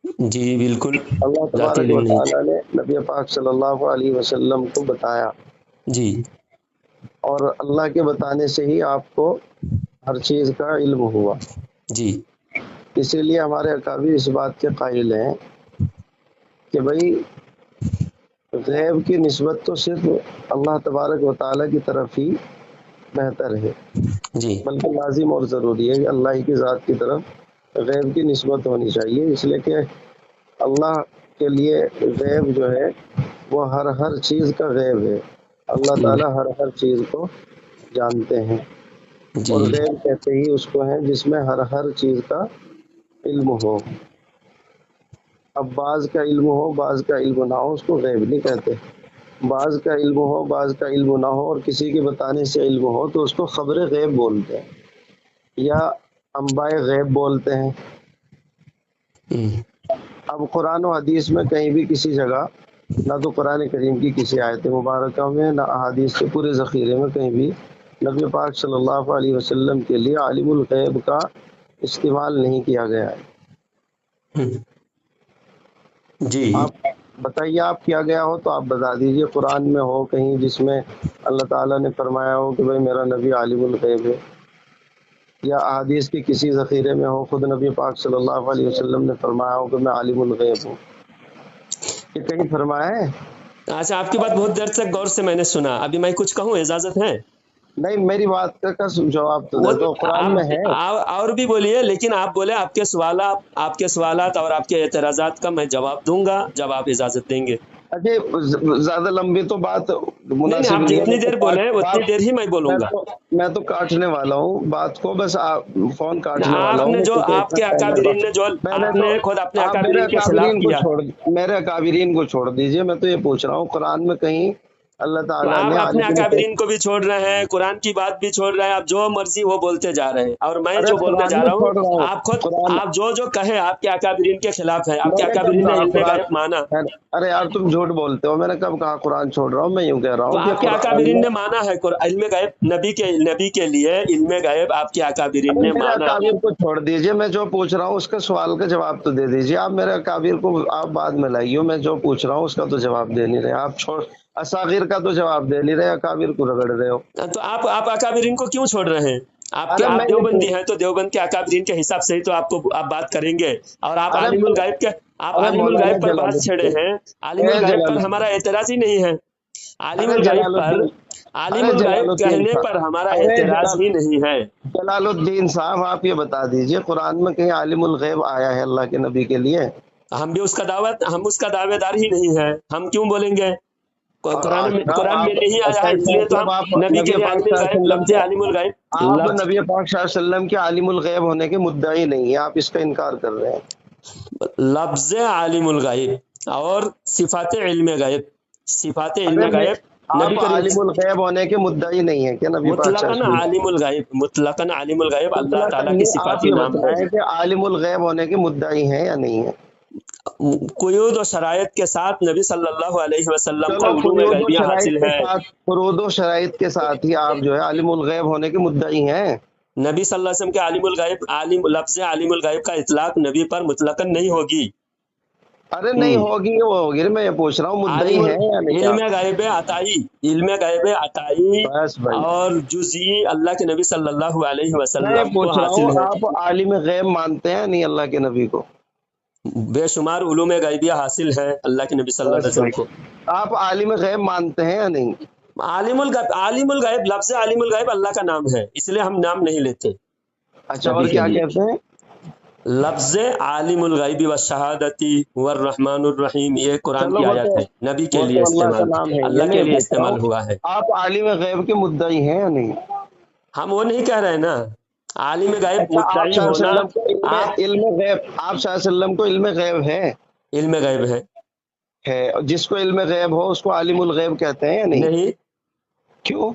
[SPEAKER 1] جی بالکل
[SPEAKER 2] اللہ
[SPEAKER 1] ذاتی
[SPEAKER 2] تبارک و
[SPEAKER 1] علم نہیں تھا،
[SPEAKER 2] تعالیٰ نے نبی پاک صلی اللہ علیہ وسلم کو بتایا،
[SPEAKER 1] جی
[SPEAKER 2] اور اللہ کے بتانے سے ہی آپ کو ہر چیز کا علم ہوا۔
[SPEAKER 1] جی
[SPEAKER 2] اسی لیے ہمارے اکابر اس بات کے قائل ہیں کہ بھائی غیب کی نسبت تو صرف اللہ تبارک و تعالیٰ کی طرف ہی بہتر ہے،
[SPEAKER 1] جی
[SPEAKER 2] بلکہ لازم اور ضروری ہے کہ اللہ کی ذات کی طرف غیب کی نسبت ہونی چاہیے، اس لیے کہ اللہ کے لیے غیب جو ہے وہ ہر چیز کا غیب ہے، اللہ تعالیٰ ہر چیز کو جانتے ہیں،
[SPEAKER 1] جی
[SPEAKER 2] اور غیب کہتے ہی اس کو ہیں جس میں ہر چیز کا علم ہو۔ اب بعض کا علم ہو بعض کا علم نہ ہو اس کو غیب نہیں کہتے، بعض کا علم ہو بعض کا علم نہ ہو اور کسی کے بتانے سے علم ہو تو اس کو خبر غیب بولتے ہیں یا انباء غیب بولتے ہیں۔ اب قرآن و حدیث میں کہیں بھی کسی جگہ، نہ تو قرآن کریم کی کسی آیت مبارکہ میں، نہ احادیث کے پورے ذخیرے میں کہیں بھی نبی پاک صلی اللہ علیہ وسلم کے لیے عالم الغیب کا استعمال نہیں کیا گیا ہے۔
[SPEAKER 1] جی
[SPEAKER 2] آپ بتائیے، آپ کیا گیا ہو تو آپ بتا دیجئے، قرآن میں ہو کہیں جس میں اللہ تعالیٰ نے فرمایا ہو کہ بھئی میرا نبی عالم الغیب ہے، یا احادیث کی کسی ذخیرے میں ہو خود نبی پاک صلی اللہ علیہ وسلم نے فرمایا ہو کہ میں عالم الغیب ہوں، یہ کہیں فرمایا ہے؟
[SPEAKER 1] اچھا، آپ کی بات بہت دیر تک غور سے میں نے سنا، ابھی میں کچھ کہوں اجازت ہے؟
[SPEAKER 2] نہیں، میری بات کا جواب تو
[SPEAKER 1] وہ
[SPEAKER 2] دے دو، قرآن میں ہے۔
[SPEAKER 1] اور بھی بولیے، لیکن آپ بولے آپ کے سوالات اور آپ کے اعتراضات کا میں جواب دوں گا جب آپ اجازت دیں گے۔
[SPEAKER 2] اچھا، زیادہ لمبی تو بات
[SPEAKER 1] نہیں
[SPEAKER 2] مناسب
[SPEAKER 1] آپ
[SPEAKER 2] نہیں ہے،
[SPEAKER 1] جتنی دیر بولے اتنی دیر ہی میں بولوں گا۔
[SPEAKER 2] میں تو کاٹنے والا ہوں بات کو، بس فون کاٹنے والا
[SPEAKER 1] آپ
[SPEAKER 2] ہوں
[SPEAKER 1] نے جو
[SPEAKER 2] کیونکہ
[SPEAKER 1] آپ
[SPEAKER 2] اتنا
[SPEAKER 1] کے
[SPEAKER 2] ٹائم میرے
[SPEAKER 1] اکابرین
[SPEAKER 2] پاس،
[SPEAKER 1] نے جو
[SPEAKER 2] میں نے
[SPEAKER 1] آپ
[SPEAKER 2] تو،
[SPEAKER 1] نے خود اپنے
[SPEAKER 2] آپ میرے
[SPEAKER 1] اکابرین کے خلاف
[SPEAKER 2] اکابرین کو
[SPEAKER 1] کیا،
[SPEAKER 2] میرے اکابرین کو چھوڑ دیجئے، میں تو یہ پوچھ رہا ہوں قرآن میں کہیں اللہ
[SPEAKER 1] تو
[SPEAKER 2] تعالیٰ
[SPEAKER 1] آپ
[SPEAKER 2] نے
[SPEAKER 1] اپنے
[SPEAKER 2] عالم الغیب،
[SPEAKER 1] اکابرین کو بھی چھوڑ رہے ہیں، قرآن کی بات بھی چھوڑ رہے ہیں، آپ جو مرضی وہ بولتے جا رہے ہیں، اور میں
[SPEAKER 2] ارے
[SPEAKER 1] جو بولنے
[SPEAKER 2] قرآن
[SPEAKER 1] جا
[SPEAKER 2] میں
[SPEAKER 1] رہا ہوں
[SPEAKER 2] چھوڑ رہا ہوں،
[SPEAKER 1] آپ خود،
[SPEAKER 2] قرآن،
[SPEAKER 1] آپ جو کہیں آپ کے اکابرین کے خلاف ہے، آپ
[SPEAKER 2] میں
[SPEAKER 1] کے
[SPEAKER 2] نے کب
[SPEAKER 1] اکابرین نے
[SPEAKER 2] کہا
[SPEAKER 1] علم
[SPEAKER 2] قرآن؟
[SPEAKER 1] غیب مانا،
[SPEAKER 2] ارے یار تم جھوٹ بولتے ہو، میں نے کب کہا قرآن چھوڑ رہا ہوں؟ میں یوں کہہ رہا
[SPEAKER 1] تو
[SPEAKER 2] ہوں کہ
[SPEAKER 1] آپ کے
[SPEAKER 2] قرآن
[SPEAKER 1] اکابرین
[SPEAKER 2] میں،
[SPEAKER 1] نے مانا ہے علم غیب، نبی کے لیے علم غیب آپ کے اکابرین
[SPEAKER 2] ارے
[SPEAKER 1] نے
[SPEAKER 2] میرے
[SPEAKER 1] مانا۔
[SPEAKER 2] اکابر کو چھوڑ دیجئے، میں جو پوچھ رہا ہوں اس کا سوال کا جواب تو دے دیجئے، آپ میرے اکابر کو آپ بعد میں لائیے، میں جو پوچھ رہا ہوں اس کا تو جواب دے نہیں رہے، آپ اصاغیر کا تو جواب دے نہیں رہے، اکابر کو رگڑ رہے ہو۔
[SPEAKER 1] تو آپ اکابرین کو کیوں چھوڑ رہے ہیں؟
[SPEAKER 2] ارے
[SPEAKER 1] آپ
[SPEAKER 2] میں یہ
[SPEAKER 1] دیوبندی ہیں تو دیوبند کے اکابرین کے حساب سے ہی تو آپ بات کریں گے، اور آپ
[SPEAKER 2] ارے
[SPEAKER 1] عالم الغیب کے، آپ
[SPEAKER 2] ارے
[SPEAKER 1] عالم
[SPEAKER 2] مولانا
[SPEAKER 1] الغیب پر
[SPEAKER 2] جلال
[SPEAKER 1] بحث چھڑے
[SPEAKER 2] الدین،
[SPEAKER 1] ہیں، عالم
[SPEAKER 2] اے
[SPEAKER 1] الغیب
[SPEAKER 2] جلال
[SPEAKER 1] پر ہمارا
[SPEAKER 2] الدین،
[SPEAKER 1] اعتراض ہی نہیں ہے، عالم
[SPEAKER 2] ارے
[SPEAKER 1] الغیب
[SPEAKER 2] جلال
[SPEAKER 1] پر،
[SPEAKER 2] الدین،
[SPEAKER 1] عالم
[SPEAKER 2] ارے جلال
[SPEAKER 1] الغیب
[SPEAKER 2] الدین
[SPEAKER 1] کہنے پر
[SPEAKER 2] صاحب،
[SPEAKER 1] ہمارا
[SPEAKER 2] ارے
[SPEAKER 1] اعتراض ہی نہیں ہے۔
[SPEAKER 2] جلال الدین صاحب، آپ یہ بتا دیجئے قرآن میں کہیں عالم الغیب آیا ہے اللہ کے نبی کے لیے؟
[SPEAKER 1] ہم اس کا دعویٰ دار ہی نہیں ہے، ہم کیوں بولیں گے؟ قرآن میں نہیں آیا ہے، اس لیے تو ہم نبی کے لیے عالم الغیب، لفظ عالم الغیب،
[SPEAKER 2] آپ نبی پاک صلی اللہ علیہ وسلم کے عالم الغیب ہونے کے مدعی نہیں ہے، آپ اس کا انکار کر رہے ہیں۔
[SPEAKER 1] لفظ عالم الغیب اور صفات علم غیب، صفات علم غیب نبی
[SPEAKER 2] آپ عالم
[SPEAKER 1] کریم
[SPEAKER 2] الغیب ہونے کے مدعی نہیں ہے کیا نبی پاک صلی اللہ
[SPEAKER 1] مطلقاً
[SPEAKER 2] علیہ وسلم؟
[SPEAKER 1] عالم الغیب، مطلقاً عالم الغیب اللہ تعالیٰ کی
[SPEAKER 2] آپ
[SPEAKER 1] صفاتی
[SPEAKER 2] یہ
[SPEAKER 1] نام ہے۔
[SPEAKER 2] بتائیں کہ عالم الغیب ہونے کے مدعی ہیں یا نہیں ہے؟
[SPEAKER 1] قیود و شرائط کے ساتھ نبی صلی اللہ علیہ وسلم کو
[SPEAKER 2] چلو
[SPEAKER 1] علوم
[SPEAKER 2] قیود و
[SPEAKER 1] غیبیہ
[SPEAKER 2] شرائط
[SPEAKER 1] حاصل
[SPEAKER 2] کے
[SPEAKER 1] ہے۔
[SPEAKER 2] ساتھ، قیود و شرائط کے ساتھ ہی آپ جو ہے عالم الغیب ہونے کے مدعی ہیں۔
[SPEAKER 1] نبی صلی اللہ علیہ وسلم کے عالم الغیب، لفظ عالم الغیب کا اطلاق نبی پر مطلقاً نہیں ہوگی۔
[SPEAKER 2] ارے نہیں ہوگی، وہ ہوگی، میں یہ پوچھ رہا ہوں مدعی
[SPEAKER 1] عالم
[SPEAKER 2] ہیں یا نہیں
[SPEAKER 1] علم
[SPEAKER 2] آپ؟
[SPEAKER 1] غیب عطائی، علم غیب عطائی
[SPEAKER 2] بس بھائی
[SPEAKER 1] اور جزئی اللہ کے نبی صلی اللہ علیہ
[SPEAKER 2] میں یہ
[SPEAKER 1] وسلم کو
[SPEAKER 2] پوچھ رہا
[SPEAKER 1] حاصل
[SPEAKER 2] ہوں
[SPEAKER 1] ہے۔
[SPEAKER 2] آپ عالم غیب مانتے ہیں نہیں اللہ کے نبی کو؟
[SPEAKER 1] بے شمار علوم غیبیہ حاصل ہے اللہ کے نبی صلی اللہ علیہ
[SPEAKER 2] بس
[SPEAKER 1] وسلم
[SPEAKER 2] بھائی
[SPEAKER 1] کو۔
[SPEAKER 2] آپ عالم غیب مانتے ہیں یا نہیں؟
[SPEAKER 1] عالم الغیب، لفظ عالم الغیب اللہ کا نام ہے، اس لیے ہم نام نہیں لیتے
[SPEAKER 2] اچھا، اور
[SPEAKER 1] نبی کے
[SPEAKER 2] کیا
[SPEAKER 1] لیے۔
[SPEAKER 2] کہتے ہیں؟
[SPEAKER 1] لفظ عالم الغیب والشہادتی والرحمن الرحیم یہ قرآن
[SPEAKER 2] چلو
[SPEAKER 1] کی
[SPEAKER 2] وہ
[SPEAKER 1] آیت
[SPEAKER 2] تو
[SPEAKER 1] ہے، نبی کے
[SPEAKER 2] وہ
[SPEAKER 1] لیے
[SPEAKER 2] تو اللہ کا
[SPEAKER 1] استعمال،
[SPEAKER 2] نام ہے، یہ
[SPEAKER 1] اللہ
[SPEAKER 2] میں
[SPEAKER 1] کے
[SPEAKER 2] یہ
[SPEAKER 1] لیے
[SPEAKER 2] پوچھ رہا
[SPEAKER 1] استعمال
[SPEAKER 2] ہوں
[SPEAKER 1] ہوا ہے۔
[SPEAKER 2] آپ عالم غیب کے مدعی ہیں یا نہیں؟
[SPEAKER 1] ہم وہ نہیں کہہ رہے ہیں نا، عالم غیب
[SPEAKER 2] اچھا، آپ
[SPEAKER 1] مدعی
[SPEAKER 2] صلی اللہ
[SPEAKER 1] ہونا،
[SPEAKER 2] علیہ وسلم کو
[SPEAKER 1] آپ
[SPEAKER 2] علم غیب، آپ صلی اللہ علیہ وسلم کو علم غیب
[SPEAKER 1] علم غیب ہے
[SPEAKER 2] ہے، اور جس کو علم غیب ہو اس کو عالم الغیب کہتے ہیں یا نہیں؟
[SPEAKER 1] نہیں؟
[SPEAKER 2] کیوں؟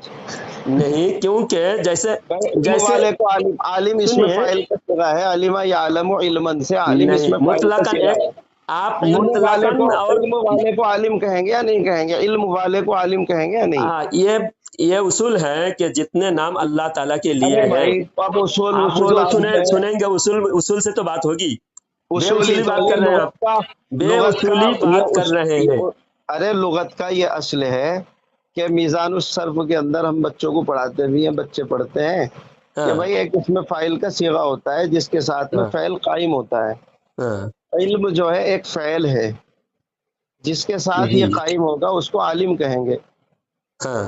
[SPEAKER 1] نہیں، کیونکہ جیسے
[SPEAKER 2] علم والے کو عالم، عالم اس میں
[SPEAKER 1] سنیے،
[SPEAKER 2] فاعل کا صیغہ ہے، علم یعلم علما سے عالم اس
[SPEAKER 1] نہیں
[SPEAKER 2] میں فاعل کا
[SPEAKER 1] مطلقاً
[SPEAKER 2] صیغہ
[SPEAKER 1] ایک
[SPEAKER 2] ہے۔
[SPEAKER 1] آپ
[SPEAKER 2] علم والے
[SPEAKER 1] مطلقاً
[SPEAKER 2] کو،
[SPEAKER 1] اور
[SPEAKER 2] علم والے کو عالم کہیں گے یا نہیں کہیں گے؟ علم والے کو عالم کہیں گے یا نہیں؟
[SPEAKER 1] یہ اصول ہے کہ جتنے نام اللہ تعالیٰ کے لیے
[SPEAKER 2] ارے
[SPEAKER 1] ہیں،
[SPEAKER 2] بھائی آپ اصول
[SPEAKER 1] آپ مجھے
[SPEAKER 2] اصول آپ
[SPEAKER 1] سنیں گے، اصول سے تو بات ہوگی۔ بے
[SPEAKER 2] اصولی
[SPEAKER 1] اصولی
[SPEAKER 2] تو
[SPEAKER 1] بات
[SPEAKER 2] یہ
[SPEAKER 1] کر رہے ہیں آپ،
[SPEAKER 2] لغت کا،
[SPEAKER 1] بے
[SPEAKER 2] لغت کا
[SPEAKER 1] اصولی بات کر رہے ہیں۔
[SPEAKER 2] ارے لغت کا یہ اصل ہے کہ میزان الصرف کے اندر ہم بچوں کو پڑھاتے بھی ہیں، بچے پڑھتے ہیں کہ
[SPEAKER 1] ہاں
[SPEAKER 2] بھائی ایک اس میں فاعل کا صیغہ ہوتا ہے جس کے ساتھ میں
[SPEAKER 1] ہاں
[SPEAKER 2] فعل قائم ہوتا ہے۔
[SPEAKER 1] ہاں
[SPEAKER 2] علم جو ہے ایک فعل ہے جس کے ساتھ
[SPEAKER 1] جی
[SPEAKER 2] یہ قائم ہوگا، اس کو عالم کہیں گے۔
[SPEAKER 1] ہاں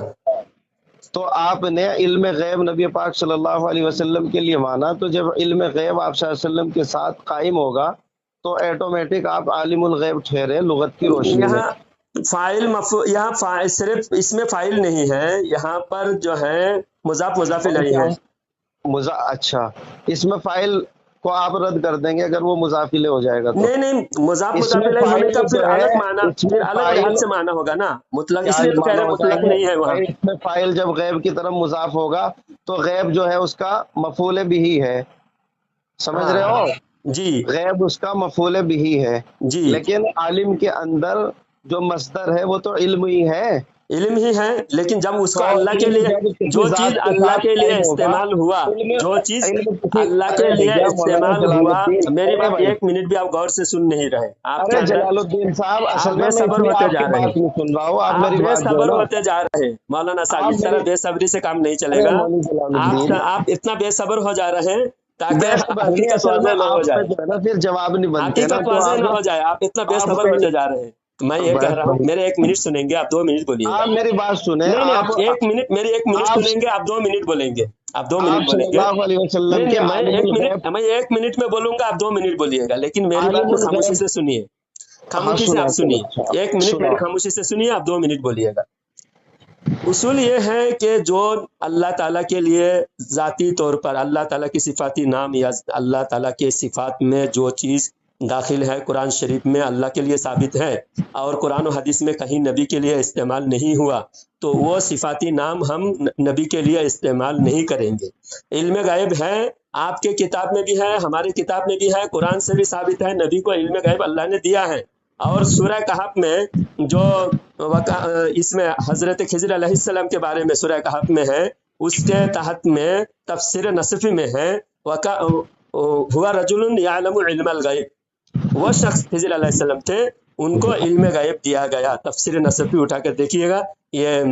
[SPEAKER 2] تو آپ نے علم غیب نبی پاک صلی اللہ علیہ وسلم کے لیے مانا، تو جب علم غیب آپ صلی اللہ علیہ وسلم کے ساتھ قائم ہوگا تو ایٹومیٹک آپ عالم الغیب ٹھہرے لغت کی روشنی میں۔
[SPEAKER 1] یہاں یہاں صرف اس میں فاعل نہیں ہے، یہاں پر جو ہے مضاف مضاف
[SPEAKER 2] اور
[SPEAKER 1] الیہ
[SPEAKER 2] کیا
[SPEAKER 1] ہے۔
[SPEAKER 2] ہے؟ اچھا، اس میں فاعل کو آپ رد کر دیں گے اگر وہ مضاف الیہ ہو جائے گا تو؟
[SPEAKER 1] نہیں، مضاف
[SPEAKER 2] اس
[SPEAKER 1] مضاف
[SPEAKER 2] میں
[SPEAKER 1] الیہ ہونے
[SPEAKER 2] فاعل
[SPEAKER 1] کا پھر
[SPEAKER 2] جو ہے،
[SPEAKER 1] الگ معنی،
[SPEAKER 2] اس
[SPEAKER 1] پھر
[SPEAKER 2] میں
[SPEAKER 1] الگ
[SPEAKER 2] فاعل
[SPEAKER 1] لحاظ سے معنی ہوگا نا مطلق،
[SPEAKER 2] کیا
[SPEAKER 1] اس لیے تو کہہ
[SPEAKER 2] معنی
[SPEAKER 1] رہے ہیں
[SPEAKER 2] ہوتا
[SPEAKER 1] مطلق نہیں ہے وہاں۔
[SPEAKER 2] بھائی اس میں فاعل جب غیب کی طرف مضاف ہوگا تو غیب جو ہے اس کا مفعول بھی ہے، سمجھ رہے ہو؟
[SPEAKER 1] جی
[SPEAKER 2] غیب اس کا مفعول بھی ہے،
[SPEAKER 1] جی
[SPEAKER 2] لیکن عالم کے اندر جو مصدر ہے وہ تو علم ہی ہے۔
[SPEAKER 1] علم ہی ہے، لیکن جب اس کو
[SPEAKER 2] تو
[SPEAKER 1] اللہ کے
[SPEAKER 2] علم
[SPEAKER 1] لیے،
[SPEAKER 2] جب کسی
[SPEAKER 1] جو چیز
[SPEAKER 2] ذات کے
[SPEAKER 1] اللہ
[SPEAKER 2] ساتھ
[SPEAKER 1] کے لیے
[SPEAKER 2] قائم ہوگا،
[SPEAKER 1] استعمال ہوا،
[SPEAKER 2] علم
[SPEAKER 1] جو چیز
[SPEAKER 2] علم کسی،
[SPEAKER 1] اللہ کے
[SPEAKER 2] ارے
[SPEAKER 1] لیے
[SPEAKER 2] بھیا مولانا
[SPEAKER 1] استعمال
[SPEAKER 2] جلال
[SPEAKER 1] ہوا،
[SPEAKER 2] الدین،
[SPEAKER 1] میری
[SPEAKER 2] ارے
[SPEAKER 1] بات
[SPEAKER 2] بھائی،
[SPEAKER 1] ایک منٹ بھی آپ غور سے سن نہیں رہے، آپ کے
[SPEAKER 2] ارے
[SPEAKER 1] اندر
[SPEAKER 2] جلال الدین صاحب،
[SPEAKER 1] آپ
[SPEAKER 2] اصل
[SPEAKER 1] بے
[SPEAKER 2] میں اس
[SPEAKER 1] صبر
[SPEAKER 2] لیے
[SPEAKER 1] ہوتے
[SPEAKER 2] آپ
[SPEAKER 1] جا
[SPEAKER 2] کی
[SPEAKER 1] رہے
[SPEAKER 2] بات
[SPEAKER 1] ہیں،
[SPEAKER 2] نہیں سن رہا ہوں، آپ
[SPEAKER 1] آپ
[SPEAKER 2] میری
[SPEAKER 1] بے
[SPEAKER 2] بات جو ہے
[SPEAKER 1] صبر
[SPEAKER 2] نا،
[SPEAKER 1] ہوتے جا رہے ہیں مولانا صاحب،
[SPEAKER 2] آپ
[SPEAKER 1] اس طرح
[SPEAKER 2] میری،
[SPEAKER 1] بے صبری سے کام نہیں چلے
[SPEAKER 2] ارے
[SPEAKER 1] گا۔
[SPEAKER 2] مولانا جلال الدین،
[SPEAKER 1] آپ اتنا بے صبر ہو جا رہے ہیں
[SPEAKER 2] بے
[SPEAKER 1] تاکہ
[SPEAKER 2] صبر نہیں،
[SPEAKER 1] حقیقت
[SPEAKER 2] اصل میں
[SPEAKER 1] واضح نہ ہو
[SPEAKER 2] آپ پہ
[SPEAKER 1] جائے،
[SPEAKER 2] جو ہے نا پھر جواب نہیں بنتے نا،
[SPEAKER 1] حقیقت
[SPEAKER 2] تو
[SPEAKER 1] واضح
[SPEAKER 2] آپ
[SPEAKER 1] نہ
[SPEAKER 2] نا،
[SPEAKER 1] ہو جائے، آپ اتنا بے
[SPEAKER 2] آپ
[SPEAKER 1] صبر
[SPEAKER 2] کہیں،
[SPEAKER 1] ہوتے جا رہے ہیں۔ میں یہ کہہ
[SPEAKER 2] بس
[SPEAKER 1] رہا ہوں،
[SPEAKER 2] بھائی
[SPEAKER 1] میرے 1 منٹ سنیں گے، آپ 2 منٹ بولیے گا۔
[SPEAKER 2] آپ میری بات سنیں،
[SPEAKER 1] نہیں،
[SPEAKER 2] آپ
[SPEAKER 1] آپ 1 منٹ، میری 1 منٹ
[SPEAKER 2] آپ
[SPEAKER 1] سنیں گے، آپ 2 منٹ بولیں گے، آپ 2 منٹ
[SPEAKER 2] آپ صلی
[SPEAKER 1] بولیں گے۔
[SPEAKER 2] اللہ علیہ وسلم کے
[SPEAKER 1] نہیں، میں
[SPEAKER 2] عالم
[SPEAKER 1] 1 منٹ،
[SPEAKER 2] الغیب،
[SPEAKER 1] میں 1 منٹ میں بولوں گا، آپ 2 منٹ بولیے گا، لیکن میری بات
[SPEAKER 2] عالم
[SPEAKER 1] کو خاموشی
[SPEAKER 2] الغیب،
[SPEAKER 1] سے سنیے،
[SPEAKER 2] ہاں
[SPEAKER 1] خاموشی سے
[SPEAKER 2] سنا،
[SPEAKER 1] آپ
[SPEAKER 2] چلو
[SPEAKER 1] سنیے،
[SPEAKER 2] اچھا
[SPEAKER 1] 1 منٹ
[SPEAKER 2] سنا،
[SPEAKER 1] میری خاموشی سے سنیے، آپ 2 منٹ بولیے گا۔ اصول یہ ہے کہ جو اللہ تعالیٰ کے لیے ذاتی طور پر اللہ تعالیٰ کی صفاتی نام یا اللہ تعالیٰ کے صفات میں جو چیز داخل ہے قرآن شریف میں اللہ کے لیے ثابت ہے اور قرآن و حدیث میں کہیں نبی کے لیے استعمال نہیں ہوا، تو وہ صفاتی نام ہم نبی کے لیے استعمال نہیں کریں گے۔ علم غیب ہے، آپ کے کتاب میں بھی ہے، ہماری کتاب میں بھی ہے، قرآن سے بھی ثابت ہے، نبی کو علم غیب اللہ نے دیا ہے۔ اور سورہ کہف میں جو اس میں حضرت خضر علیہ السلام کے بارے میں سورہ کہف میں ہے، اس کے تحت میں تفسیر نصفی میں ہے ہوا رجل یعلم علم الغیب، وہ شخص خضر علیہ السلام تھے، ان کو علم غیب دیا گیا۔ تفسیر نصفی اٹھا کر دیکھیے گا، یہ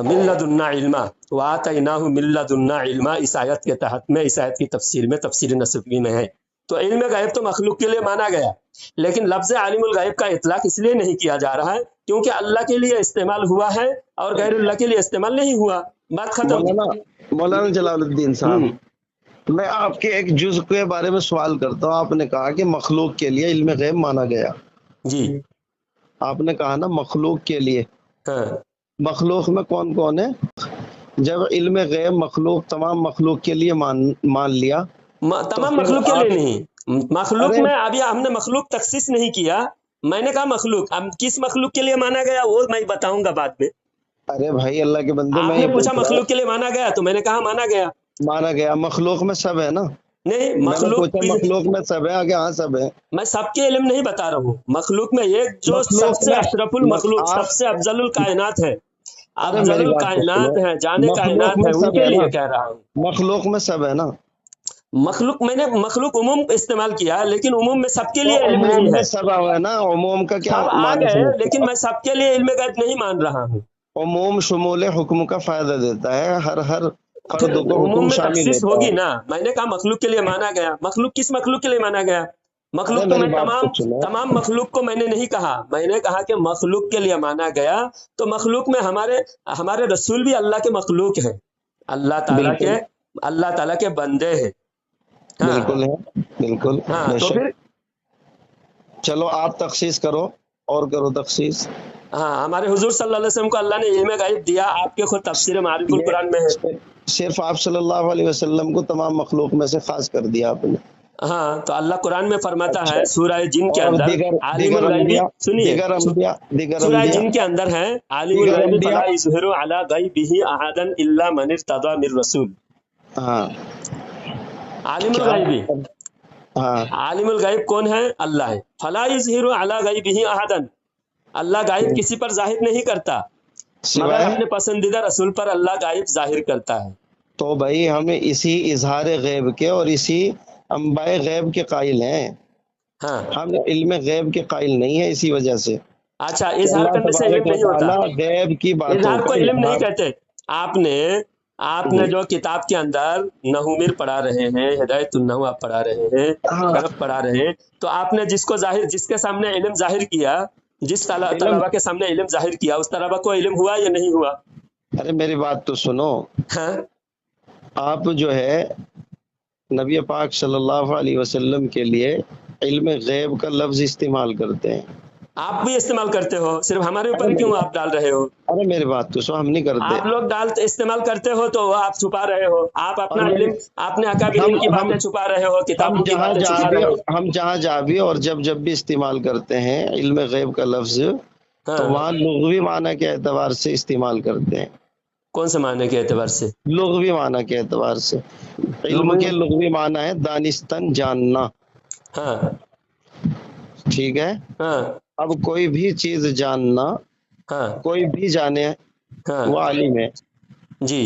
[SPEAKER 1] من لدنا علما وآتیناہ من لدنا علما، اس آیت کے تحت میں، اس آیت کی تفسیر میں، تفسیر نصفی میں ہے۔ تو علم غیب تو مخلوق کے لیے مانا گیا، لیکن لفظ عالم الغیب کا اطلاق اس لیے نہیں کیا جا رہا ہے کیونکہ اللہ کے لیے استعمال ہوا ہے اور غیر اللہ کے لیے استعمال نہیں ہوا، بات ختم۔
[SPEAKER 2] مولانا جلال الدین صاحب، میں آپ کے ایک جز کے بارے میں سوال کرتا ہوں، آپ نے کہا کہ مخلوق کے لیے علم غیب مانا گیا،
[SPEAKER 1] جی
[SPEAKER 2] آپ نے کہا نا مخلوق کے لیے،
[SPEAKER 1] ہاں
[SPEAKER 2] مخلوق میں کون کون ہے؟ جب علم غیب مخلوق تمام مخلوق کے لیے مان لیا تو
[SPEAKER 1] تمام
[SPEAKER 2] پھر
[SPEAKER 1] مخلوق کے
[SPEAKER 2] آپ،
[SPEAKER 1] لیے نہیں، مخلوق
[SPEAKER 2] ارے
[SPEAKER 1] میں ابھی ہم نے مخلوق تخصیص نہیں کیا، میں نے کہا مخلوق، اب کس مخلوق کے لیے مانا گیا وہ میں بتاؤں گا بعد میں۔
[SPEAKER 2] ارے بھائی اللہ کے بندے،
[SPEAKER 1] آپ
[SPEAKER 2] میں
[SPEAKER 1] نے
[SPEAKER 2] یہ
[SPEAKER 1] پوچھا
[SPEAKER 2] پوچھ رہا
[SPEAKER 1] مخلوق کے لیے مانا گیا تو میں نے کہا مانا گیا۔
[SPEAKER 2] ہوں مانا گیا، مخلوق میں سب ہے نا؟
[SPEAKER 1] نہیں
[SPEAKER 2] میں نے
[SPEAKER 1] مخلوق
[SPEAKER 2] پوچھا مخلوق میں سب ہے؟ آگے ہاں سب ہے۔
[SPEAKER 1] میں سب کے علم نہیں بتا رہا ہوں، مخلوق میں ایک جو سب
[SPEAKER 2] مخلوق
[SPEAKER 1] سے
[SPEAKER 2] میں
[SPEAKER 1] اشرف المخلوق،
[SPEAKER 2] آپ،
[SPEAKER 1] سب سے افضل الکائنات ہے،
[SPEAKER 2] ارے
[SPEAKER 1] افضل
[SPEAKER 2] میری بات تو سنو،
[SPEAKER 1] الکائنات ہے، جان
[SPEAKER 2] مخلوق
[SPEAKER 1] کائنات
[SPEAKER 2] میں
[SPEAKER 1] ہے، ان
[SPEAKER 2] سب
[SPEAKER 1] کے
[SPEAKER 2] ہے نا؟
[SPEAKER 1] لیے کہہ رہا ہوں۔
[SPEAKER 2] مخلوق میں سب ہے نا؟
[SPEAKER 1] مخلوق میں نے مخلوق عموم استعمال کیا، لیکن عموم میں سب کے
[SPEAKER 2] تو
[SPEAKER 1] لیے علم
[SPEAKER 2] عموم
[SPEAKER 1] نہیں
[SPEAKER 2] میں
[SPEAKER 1] ہے،
[SPEAKER 2] سب ہے نا، عموم کا کیا
[SPEAKER 1] سب آ
[SPEAKER 2] معنی
[SPEAKER 1] گئے،
[SPEAKER 2] سمجھتے
[SPEAKER 1] لیکن
[SPEAKER 2] ہیں؟
[SPEAKER 1] میں سب کے لیے علم غیب نہیں مان رہا ہوں۔
[SPEAKER 2] عموم شمول حکم کا فائدہ دیتا ہے، ہر
[SPEAKER 1] پھر
[SPEAKER 2] فرد کو
[SPEAKER 1] عموم
[SPEAKER 2] حکم
[SPEAKER 1] میں
[SPEAKER 2] شامل
[SPEAKER 1] تخصیص
[SPEAKER 2] ہوتا
[SPEAKER 1] ہوگی
[SPEAKER 2] ہے۔
[SPEAKER 1] نا، میں نے کہا مخلوق کے لیے مانا گیا، مخلوق کس مخلوق کے لیے مانا گیا؟
[SPEAKER 2] ارے
[SPEAKER 1] مخلوق تو
[SPEAKER 2] میری
[SPEAKER 1] میں
[SPEAKER 2] بات تو سنو،
[SPEAKER 1] تمام مخلوق کو میں نے نہیں کہا، میں نے کہا کہ مخلوق کے لیے مانا گیا، تو مخلوق میں ہمارے رسول بھی اللہ کے مخلوق ہیں،
[SPEAKER 2] بالکل
[SPEAKER 1] اللہ تعالیٰ کے بندے ہیں۔ ہاں
[SPEAKER 2] بالکل ہے، بالکل
[SPEAKER 1] ہاں
[SPEAKER 2] بے
[SPEAKER 1] تو
[SPEAKER 2] شک۔
[SPEAKER 1] پھر
[SPEAKER 2] چلو آپ تخصیص کرو، اور کرو تخصیص۔
[SPEAKER 1] ہاں ہمارے حضور صلی اللہ علیہ وسلم کو اللہ نے علم غیب دیا، آپ کے خود تفسیر معارف القرآن میں ہے۔
[SPEAKER 2] یہ صرف آپ صلی اللہ علیہ وسلم کو تمام مخلوق میں سے خاص کر دیا آپ نے۔
[SPEAKER 1] ہاں تو اللہ قرآن میں فرماتا
[SPEAKER 2] اچھا،
[SPEAKER 1] ہے سورہ جن کے
[SPEAKER 2] اور
[SPEAKER 1] اندر، عالم
[SPEAKER 2] دیگر
[SPEAKER 1] الغیبی،
[SPEAKER 2] انبیاء،
[SPEAKER 1] سنیے،
[SPEAKER 2] دیگر
[SPEAKER 1] سورہ
[SPEAKER 2] انبیاء،
[SPEAKER 1] جن کے اندر ہے عالم
[SPEAKER 2] دیگر
[SPEAKER 1] الغیبی
[SPEAKER 2] انبیاء،
[SPEAKER 1] فلا یظہر علی غیبہ احدا الا من ارتضی من رسول۔
[SPEAKER 2] ہاں
[SPEAKER 1] عالم
[SPEAKER 2] کیا،
[SPEAKER 1] الغیبی،
[SPEAKER 2] ہاں
[SPEAKER 1] عالم الغیب کون ہے؟ اللہ ہے۔ فلا یظہر علی غیبہ احدا، اللہ غائب کسی پر ظاہر نہیں کرتا مگر
[SPEAKER 2] سوائے،
[SPEAKER 1] اپنے پسندیدہ رسول پر اللہ غائب ظاہر کرتا ہے۔
[SPEAKER 2] تو بھائی ہم اسی اظہار غیب کے اور اسی انباء غیب کے قائل ہیں،
[SPEAKER 1] ہاں
[SPEAKER 2] ہم علم غیب کے قائل نہیں ہیں، اسی وجہ سے
[SPEAKER 1] اچھا،
[SPEAKER 2] کہ
[SPEAKER 1] اظہار
[SPEAKER 2] اللہ
[SPEAKER 1] کرنے سے علم
[SPEAKER 2] تبارک و
[SPEAKER 1] نہیں ہوتا،
[SPEAKER 2] تعالی غیب کی باتوں
[SPEAKER 1] اظہار کو
[SPEAKER 2] کا
[SPEAKER 1] علم نہیں
[SPEAKER 2] اظہار۔
[SPEAKER 1] کہتے۔ آپ نے جو کتاب کے اندر نحومر پڑھا رہے ہیں، ہدایت النحو آپ پڑھا رہے ہیں،
[SPEAKER 2] ہاں
[SPEAKER 1] عرب پڑھا رہے ہیں، تو آپ نے جس کے سامنے علم ظاہر کیا، جس
[SPEAKER 2] علم،
[SPEAKER 1] طلبہ کے سامنے علم ظاہر کیا، اس طلبہ کو علم ہوا یا نہیں ہوا؟
[SPEAKER 2] ارے میری بات تو سنو،
[SPEAKER 1] ہاں
[SPEAKER 2] آپ جو ہے نبی پاک صلی اللہ علیہ وسلم کے لیے علم غیب کا لفظ استعمال کرتے ہیں۔
[SPEAKER 1] آپ بھی استعمال کرتے ہو، صرف ہمارے
[SPEAKER 2] ارے
[SPEAKER 1] اوپر کیوں
[SPEAKER 2] میری
[SPEAKER 1] آپ ڈال رہے ہو؟
[SPEAKER 2] بات تو سو، ہم نہیں کرتے۔
[SPEAKER 1] آپ لوگ استعمال کرتے ہو تو وہ آپ چھپا رہے ہو، آپ
[SPEAKER 2] اور
[SPEAKER 1] اپنا علم، اپنے
[SPEAKER 2] ہم
[SPEAKER 1] اکابرین کی
[SPEAKER 2] ہم
[SPEAKER 1] باتیں چھپا رہے ہو،
[SPEAKER 2] ہم
[SPEAKER 1] کتابوں کی باتیں چھپا رہے ہو۔
[SPEAKER 2] جہاں بھی اور جب بھی استعمال کرتے ہیں علم غیب کا لفظ، تو
[SPEAKER 1] ہاں
[SPEAKER 2] وہاں لغوی معنی کے اعتبار سے استعمال کرتے ہیں،
[SPEAKER 1] کون سے معنی کے اعتبار سے؟
[SPEAKER 2] لغوی معنی کے اعتبار سے۔ علم کے لغوی معنی ہے دانستن، جاننا،
[SPEAKER 1] ہاں
[SPEAKER 2] ٹھیک ہے؟
[SPEAKER 1] ہاں
[SPEAKER 2] اب کوئی بھی چیز جاننا،
[SPEAKER 1] ہاں
[SPEAKER 2] کوئی بھی جانے
[SPEAKER 1] ہاں
[SPEAKER 2] وہ عالم ہے
[SPEAKER 1] جی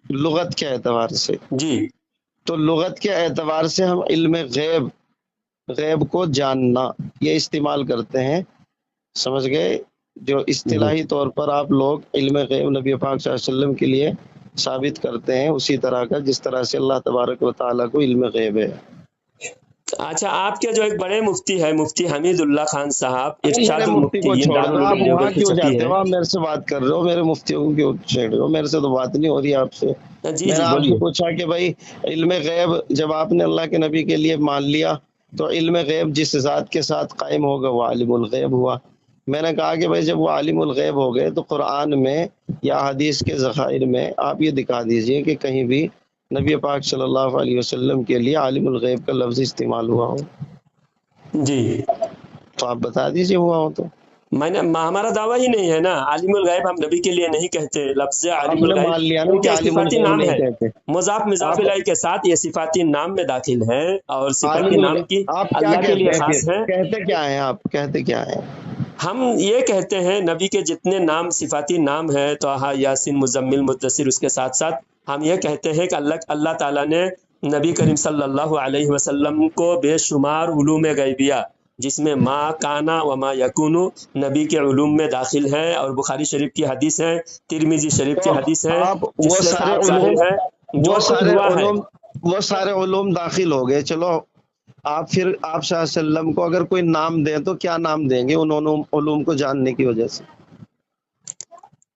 [SPEAKER 2] لغت کے اعتبار سے۔
[SPEAKER 1] جی
[SPEAKER 2] تو لغت کے اعتبار سے ہم علم غیب کو جاننا یہ استعمال کرتے ہیں، سمجھ گئے؟ جو اصطلاحی طور پر آپ لوگ علم غیب نبی پاک صلی اللہ علیہ وسلم کے لیے ثابت کرتے ہیں، اسی طرح کا جس طرح سے اللہ تبارک و تعالیٰ کو علم غیب ہے۔
[SPEAKER 1] اچھا، آپ کے جو ایک بڑے مفتی ہے، مفتی حمید اللہ خان صاحب،
[SPEAKER 2] میرے
[SPEAKER 1] ارشاد
[SPEAKER 2] مفتی کو
[SPEAKER 1] المفتیین
[SPEAKER 2] چھوڑ دو، آپ
[SPEAKER 1] دارالعلوم
[SPEAKER 2] وہاں
[SPEAKER 1] دیوبند کی
[SPEAKER 2] کیوں
[SPEAKER 1] چھپی
[SPEAKER 2] جاتے
[SPEAKER 1] ہے۔
[SPEAKER 2] ہو؟ آپ میرے سے بات کر رہے ہو، میرے مفتیوں کو کیوں چھیڑ رہے ہو؟ میرے سے تو بات نہیں ہو رہی آپ سے۔
[SPEAKER 1] جی
[SPEAKER 2] میں نے
[SPEAKER 1] جی
[SPEAKER 2] آپ سے
[SPEAKER 1] بولیے۔
[SPEAKER 2] پوچھا کہ بھائی علم غیب جب آپ نے اللہ کے نبی کے لیے مان لیا تو علم غیب جس ذات کے ساتھ قائم ہوگا وہ عالم الغیب ہوا۔ میں نے کہا کہ بھائی جب وہ عالم الغیب ہو گئے تو قرآن میں یا حدیث کے ذخائر میں آپ یہ دکھا دیجئے کہ کہیں بھی نبی پاک صلی اللہ علیہ وسلم کے لیے عالم الغیب کا لفظ استعمال ہوا ہو،
[SPEAKER 1] جی
[SPEAKER 2] تو آپ بتا دیجئے ہوا ہو تو۔
[SPEAKER 1] ہمارا دعویٰ ہی نہیں ہے نا، عالم الغیب ہم نبی کے لیے نہیں کہتے، لفظ
[SPEAKER 2] آپ
[SPEAKER 1] عالم
[SPEAKER 2] نے
[SPEAKER 1] الغیب
[SPEAKER 2] مان لیا نا کہ
[SPEAKER 1] کیونکہ
[SPEAKER 2] عالم
[SPEAKER 1] صفاتی
[SPEAKER 2] الغیب
[SPEAKER 1] نام
[SPEAKER 2] نہیں
[SPEAKER 1] ہے،
[SPEAKER 2] کہتے
[SPEAKER 1] مضاف مضاف
[SPEAKER 2] آپ۔
[SPEAKER 1] الیہ کے ساتھ یہ صفاتی نام میں داخل ہے، اور صفاتی
[SPEAKER 2] عالم
[SPEAKER 1] نام کی
[SPEAKER 2] آپ کیا
[SPEAKER 1] اللہ کے لیے
[SPEAKER 2] کہتے ہیں؟
[SPEAKER 1] خاص
[SPEAKER 2] پھر
[SPEAKER 1] ہے۔
[SPEAKER 2] کہتے کیا ہیں آپ؟ کہتے کیا ہیں؟
[SPEAKER 1] ہم یہ کہتے ہیں نبی کے جتنے نام صفاتی نام ہے، طٰہٰ، یاسین، مزمل، مدثر، اس کے ساتھ ساتھ ہم یہ کہتے ہیں کہ اللہ تعالیٰ نے نبی کریم صلی اللہ علیہ وسلم کو بے شمار علوم غیبیہ، جس میں ما کانا و ما یکون نبی کے علوم میں داخل ہے، اور بخاری شریف کی حدیث ہے، ترمذی شریف کی
[SPEAKER 2] تو
[SPEAKER 1] حدیث ہے،
[SPEAKER 2] آپ
[SPEAKER 1] جس
[SPEAKER 2] وہ
[SPEAKER 1] سے
[SPEAKER 2] سارے
[SPEAKER 1] صاف
[SPEAKER 2] علوم،
[SPEAKER 1] ظاہر ہے جو کچھ ہوا ہے۔
[SPEAKER 2] وہ سارے علوم داخل ہو گئے، چلو آپ پھر آپ صلی اللہ علیہ وسلم کو اگر کوئی نام دیں تو کیا نام دیں گے ان علوم کو جاننے کی وجہ سے؟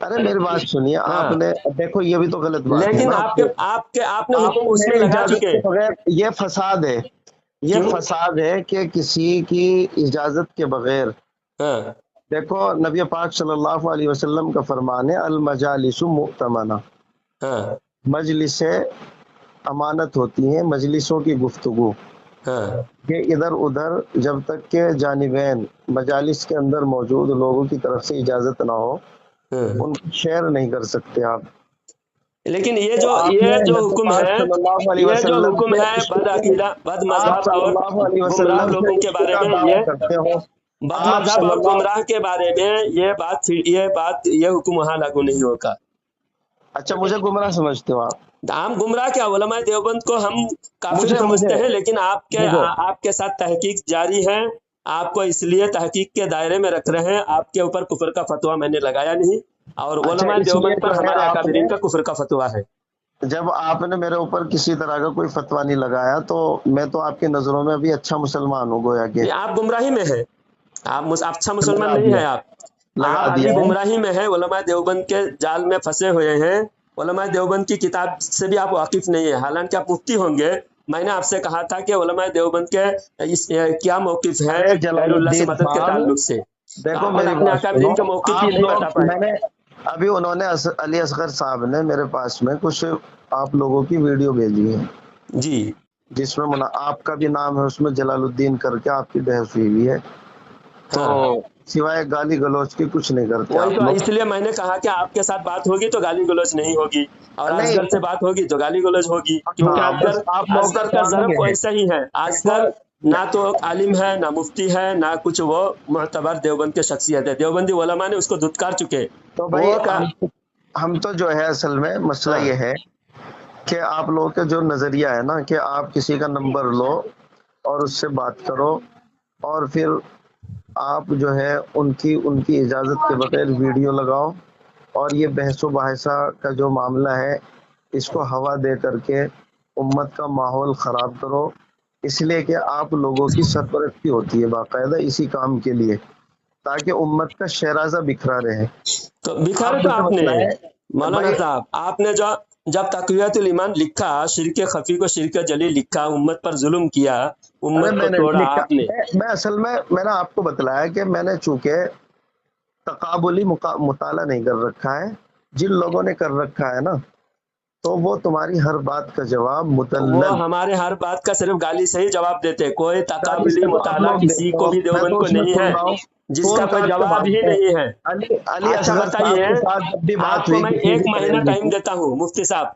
[SPEAKER 2] ارے میری بات سنیے، آپ نے دیکھو یہ بھی تو غلط بات ہے
[SPEAKER 1] لیکن
[SPEAKER 2] نا،
[SPEAKER 1] آپ نے حکم اس میں لگا
[SPEAKER 2] اجازت
[SPEAKER 1] چکے.
[SPEAKER 2] کے بغیر یہ فساد ہے، یہ
[SPEAKER 1] کیوں؟
[SPEAKER 2] فساد ہے کہ کسی کی اجازت کے بغیر.
[SPEAKER 1] ہاں
[SPEAKER 2] دیکھو نبی پاک صلی اللہ علیہ وسلم کا فرمان ہے المجالس مؤتمنہ،
[SPEAKER 1] ہاں
[SPEAKER 2] مجلسیں امانت ہوتی ہیں، مجلسوں کی گفتگو
[SPEAKER 1] ہاں
[SPEAKER 2] کہ ادھر ادھر جب تک کہ جانبین مجالس کے اندر موجود لوگوں کی طرف سے اجازت نہ ہو
[SPEAKER 1] ہاں.
[SPEAKER 2] ان کو شیئر نہیں کر سکتے آپ.
[SPEAKER 1] لیکن یہ
[SPEAKER 2] تو آپ نے
[SPEAKER 1] جو
[SPEAKER 2] نبی
[SPEAKER 1] حکم
[SPEAKER 2] پاک
[SPEAKER 1] ہے،
[SPEAKER 2] صلی اللہ علیہ
[SPEAKER 1] یہ جو
[SPEAKER 2] وسلم
[SPEAKER 1] حکم
[SPEAKER 2] سے
[SPEAKER 1] ہے بد عقیدہ، بد
[SPEAKER 2] آپ
[SPEAKER 1] مذہب
[SPEAKER 2] صلی
[SPEAKER 1] اور
[SPEAKER 2] اللہ علیہ
[SPEAKER 1] گمراہ
[SPEAKER 2] وسلم سے
[SPEAKER 1] لوگوں کے بارے
[SPEAKER 2] کا
[SPEAKER 1] میں،
[SPEAKER 2] دعویٰ
[SPEAKER 1] یہ
[SPEAKER 2] کرتے ہو.
[SPEAKER 1] بد
[SPEAKER 2] آپ
[SPEAKER 1] مذہب
[SPEAKER 2] صلی
[SPEAKER 1] اور
[SPEAKER 2] اللہ،
[SPEAKER 1] گمراہ کے بارے میں یہ حکم وہاں لاگو نہیں ہوگا.
[SPEAKER 2] اچھا مجھے گمراہ سمجھتے ہو آپ؟
[SPEAKER 1] ہم گمراہ کیا، علماء دیوبند کو ہم کافر سمجھتے
[SPEAKER 2] مجھے
[SPEAKER 1] ہیں، لیکن
[SPEAKER 2] مجھے
[SPEAKER 1] آپ کے ساتھ تحقیق جاری ہے. آپ کو اس لیے تحقیق کے دائرے میں رکھ رہے ہیں. آپ کے اوپر کفر کا فتویٰ میں نے لگایا نہیں، اور
[SPEAKER 2] اچھا
[SPEAKER 1] علماء
[SPEAKER 2] اس لیے
[SPEAKER 1] دیوبند پر
[SPEAKER 2] جو ہے
[SPEAKER 1] ہمارے
[SPEAKER 2] آپ نے،
[SPEAKER 1] اکابرین کا کفر کا فتویٰ ہے.
[SPEAKER 2] جب آپ نے میرے اوپر کسی طرح کا کوئی فتویٰ نہیں لگایا تو میں تو آپ کی نظروں میں ابھی اچھا مسلمان ہوں گویا کہ.
[SPEAKER 1] یہ آپ گمراہی میں ہیں، آپ اچھا مسلمان
[SPEAKER 2] لگا
[SPEAKER 1] نہیں
[SPEAKER 2] دیا،
[SPEAKER 1] ہیں. آپ
[SPEAKER 2] لگا
[SPEAKER 1] ابھی
[SPEAKER 2] دیا ہے.
[SPEAKER 1] گمراہی میں ہیں، علماء دیوبند کے جال میں پھنسے ہوئے ہیں. علماء دیوبند کی کتاب سے بھی آپ واقف نہیں ہیں، حالانکہ آپ مفتی ہوں گے. میں نے آپ سے کہا تھا کہ علماء دیوبند کے کیا موقف ہے
[SPEAKER 2] ارے جلال
[SPEAKER 1] غیر اللہ سے
[SPEAKER 2] الدین
[SPEAKER 1] مدد کے
[SPEAKER 2] صاحب
[SPEAKER 1] تعلق سے.
[SPEAKER 2] دیکھو
[SPEAKER 1] اور
[SPEAKER 2] میری
[SPEAKER 1] اپنے
[SPEAKER 2] بات سنو،
[SPEAKER 1] اکابرین کے موقف بھی
[SPEAKER 2] آپ
[SPEAKER 1] نہیں
[SPEAKER 2] لوگ،
[SPEAKER 1] بتا پائے.
[SPEAKER 2] میں نے ابھی انہوں نے علی اصغر صاحب نے میرے پاس میں کچھ آپ لوگوں کی ویڈیو بھیجی ہے
[SPEAKER 1] جی
[SPEAKER 2] جس میں آپ کا بھی نام ہے، اس میں جلال الدین کر کے آپ کی بحث ہوئی ہے. تو
[SPEAKER 1] ہاں،
[SPEAKER 2] سوائے گالی گلوچ کی کچھ نہیں کرتے
[SPEAKER 1] وہی
[SPEAKER 2] آپ
[SPEAKER 1] تو،
[SPEAKER 2] لوگ.
[SPEAKER 1] اس لیے میں نے کہا کہ آپ کے ساتھ بات ہوگی تو گالی گلوچ نہیں ہوگی، اور
[SPEAKER 2] نہیں،
[SPEAKER 1] اصغر سے بات ہوگی تو گالی گلوچ ہوگی، کیونکہ
[SPEAKER 2] ہاں بس آپ موقع
[SPEAKER 1] اصغر
[SPEAKER 2] تو
[SPEAKER 1] کا
[SPEAKER 2] آ
[SPEAKER 1] ضرب
[SPEAKER 2] گئے ہیں.
[SPEAKER 1] ویسا ہی ہے.
[SPEAKER 2] دیکھو
[SPEAKER 1] اصغر نہ تو عالم ہے، نہ مفتی ہے، نہ کچھ وہ معتبر دیوبند کے شخصیت ہے. دیوبندی علماء نے اس کو دھتکار چکے.
[SPEAKER 2] تو بھائی
[SPEAKER 1] وہ کا
[SPEAKER 2] ہم تو جو ہے اصل میں مسئلہ
[SPEAKER 1] ہاں
[SPEAKER 2] یہ ہے کہ آپ لوگوں کا جو نظریہ ہے نا کہ آپ کسی کا نمبر لو اور اس سے بات کرو اور پھر آپ جو ہے ان کی اجازت کے بغیر ویڈیو لگاؤ اور یہ بحث و مباحثہ کا جو معاملہ ہے اس کو ہوا دے کر کے امت کا ماحول خراب کرو، اس لیے کہ آپ لوگوں کی سرپرستی ہوتی ہے باقاعدہ اسی کام کے لیے تاکہ امت کا شیرازہ بکھرا رہے.
[SPEAKER 1] تو بکھارے
[SPEAKER 2] آپ
[SPEAKER 1] تو
[SPEAKER 2] مجھے
[SPEAKER 1] آپ نے
[SPEAKER 2] بتلائیں
[SPEAKER 1] مولانا
[SPEAKER 2] بھائی.
[SPEAKER 1] صاحب، آپ نے جب تقویت الایمان لکھا، شرک خفی کو شرک جلی لکھا، امت پر ظلم کیا،
[SPEAKER 2] ارے
[SPEAKER 1] امت کو
[SPEAKER 2] میں نے
[SPEAKER 1] توڑا
[SPEAKER 2] لکھا،
[SPEAKER 1] آپ نے.
[SPEAKER 2] میں اصل میں نے آپ کو بتلایا کہ میں نے چونکہ تقابلی مطالعہ نہیں کر رکھا ہے، جن لوگوں نے کر رکھا ہے نا تو وہ تمہاری ہر بات کا جواب
[SPEAKER 1] وہ
[SPEAKER 2] مدلل.
[SPEAKER 1] ہمارے ہر بات کا صرف گالی سے ہی جواب دیتے، کوئی
[SPEAKER 2] گالی
[SPEAKER 1] تقابلی
[SPEAKER 2] سے تو آپ
[SPEAKER 1] مطالعہ
[SPEAKER 2] لوگ
[SPEAKER 1] کسی
[SPEAKER 2] دیکھو،
[SPEAKER 1] کو بھی
[SPEAKER 2] میں
[SPEAKER 1] دیوبند
[SPEAKER 2] تو
[SPEAKER 1] کو
[SPEAKER 2] اس میں
[SPEAKER 1] نہیں
[SPEAKER 2] سن
[SPEAKER 1] ہے،
[SPEAKER 2] رہا ہوں
[SPEAKER 1] جس کا
[SPEAKER 2] فون
[SPEAKER 1] کوئی
[SPEAKER 2] کاٹ کے
[SPEAKER 1] جواب ہی
[SPEAKER 2] بھاگتے ہیں.
[SPEAKER 1] نہیں ہے.
[SPEAKER 2] علی
[SPEAKER 1] اچھا
[SPEAKER 2] اصغر
[SPEAKER 1] بتائیے،
[SPEAKER 2] صاحب کے ساتھ جب بھی
[SPEAKER 1] آپ
[SPEAKER 2] بات
[SPEAKER 1] کو
[SPEAKER 2] ہوئی
[SPEAKER 1] میں
[SPEAKER 2] کسی
[SPEAKER 1] ایک
[SPEAKER 2] بھی
[SPEAKER 1] مہینہ
[SPEAKER 2] بریلوی
[SPEAKER 1] ٹائم
[SPEAKER 2] کی،
[SPEAKER 1] دیتا ہوں مفتی صاحب،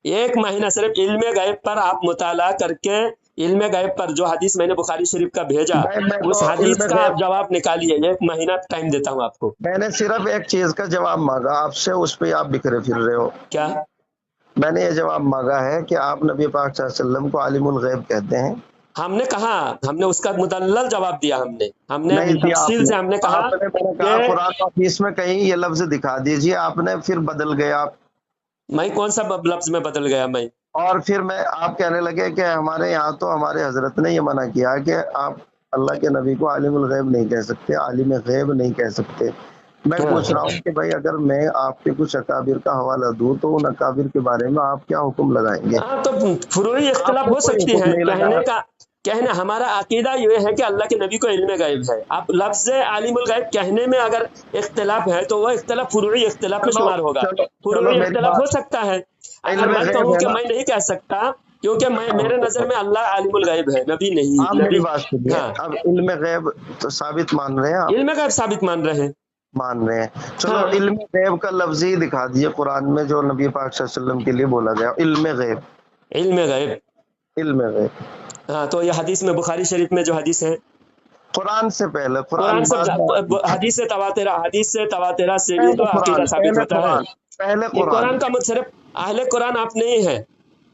[SPEAKER 1] ایک مہینہ صرف علم غیب پر آپ مطالعہ کر کے، علم غیب پر جو حدیث میں نے بخاری شریف کا بھیجا،
[SPEAKER 2] میں تو
[SPEAKER 1] اس
[SPEAKER 2] علم
[SPEAKER 1] حدیث کا
[SPEAKER 2] غیب،
[SPEAKER 1] آپ جواب نکالیے. ایک مہینہ ٹائم دیتا ہوں آپ کو.
[SPEAKER 2] میں نے صرف ایک چیز کا جواب مانگا آپ سے، اس پہ آپ بکھرے پھر رہے ہو.
[SPEAKER 1] کیا؟
[SPEAKER 2] میں نے یہ جواب مانگا ہے کہ آپ نبی پاک صلی اللہ علیہ وسلم کو عالم الغیب کہتے ہیں.
[SPEAKER 1] ہم نے کہا، ہم نے اس کا مدلل جواب دیا. ہم نے
[SPEAKER 2] نہیں دیا آپ
[SPEAKER 1] تفصیل
[SPEAKER 2] نے.
[SPEAKER 1] سے ہم نے کہا
[SPEAKER 2] میں نے
[SPEAKER 1] کہ
[SPEAKER 2] کہا قرآن و حدیث میں کہیں یہ لفظ دکھا دیجئے، آپ نے پھر بدل گئے آپ.
[SPEAKER 1] میں کون سا لفظ میں بدل گیا میں؟
[SPEAKER 2] اور پھر آپ کہنے لگے کہ ہمارے یہاں تو ہمارے حضرت نے یہ منع کیا کہ آپ اللہ کے نبی کو عالم الغیب نہیں کہہ سکتے، عالم غیب نہیں کہہ سکتے. میں
[SPEAKER 1] ہاں
[SPEAKER 2] پوچھ رہا ہوں کہ بھائی اگر میں آپ کے کچھ اکابر کا حوالہ دوں تو ان اکابر کے بارے میں آپ کیا حکم لگائیں گے؟
[SPEAKER 1] ہاں، تو فروعی
[SPEAKER 2] آپ
[SPEAKER 1] اختلاف
[SPEAKER 2] نے
[SPEAKER 1] ہو
[SPEAKER 2] کوئی
[SPEAKER 1] سکتی
[SPEAKER 2] حکم
[SPEAKER 1] ہے.
[SPEAKER 2] نہیں لگا.
[SPEAKER 1] کہنا ہمارا عقیدہ یہ ہے کہ اللہ کے نبی کو علم غیب ہے. اب لفظ عالم الغیب کہنے میں اگر اختلاف ہے تو وہ اختلاف فروعی اختلاف میں
[SPEAKER 2] چلو
[SPEAKER 1] شمار ہوگا.
[SPEAKER 2] چلو چلو
[SPEAKER 1] فروعی
[SPEAKER 2] میری
[SPEAKER 1] اختلاف ہو
[SPEAKER 2] بات،
[SPEAKER 1] سکتا ہے. اگر
[SPEAKER 2] علم
[SPEAKER 1] میں
[SPEAKER 2] غیب
[SPEAKER 1] کہوں
[SPEAKER 2] ہے
[SPEAKER 1] کہ
[SPEAKER 2] نا.
[SPEAKER 1] میں نہیں کہہ سکتا، کیونکہ میرے نظر میں اللہ عالم الغیب ہے، نبی نہیں.
[SPEAKER 2] آپ میری
[SPEAKER 1] نبی،
[SPEAKER 2] بات سنیے،
[SPEAKER 1] ہاں،
[SPEAKER 2] اب علم غیب تو ثابت مان رہے ہیں آپ؟
[SPEAKER 1] علم غیب ثابت مان رہے ہیں.
[SPEAKER 2] مان رہے ہیں. چلو
[SPEAKER 1] ہاں،
[SPEAKER 2] علم غیب کا لفظ ہی دکھا دیجیے قرآن میں جو نبی پاک صلی اللہ علیہ وسلم کے لیے بولا گیا، علم غیب.
[SPEAKER 1] علم غیب.
[SPEAKER 2] علم غیب
[SPEAKER 1] ہاں، تو یہ حدیث میں بخاری شریف میں جو حدیث ہے،
[SPEAKER 2] قرآن سے پہلے،
[SPEAKER 1] قرآن
[SPEAKER 2] قرآن
[SPEAKER 1] سے،
[SPEAKER 2] بعد میں.
[SPEAKER 1] حدیث سے تواترہ سے بھی
[SPEAKER 2] پہلے
[SPEAKER 1] تو عقیدہ
[SPEAKER 2] قرآن،
[SPEAKER 1] ثابت
[SPEAKER 2] پہلے
[SPEAKER 1] ہوتا ہے.
[SPEAKER 2] قرآن، پہلے
[SPEAKER 1] یہ
[SPEAKER 2] قرآن.
[SPEAKER 1] قرآن کا صرف اہل قرآن آپ نہیں ہے.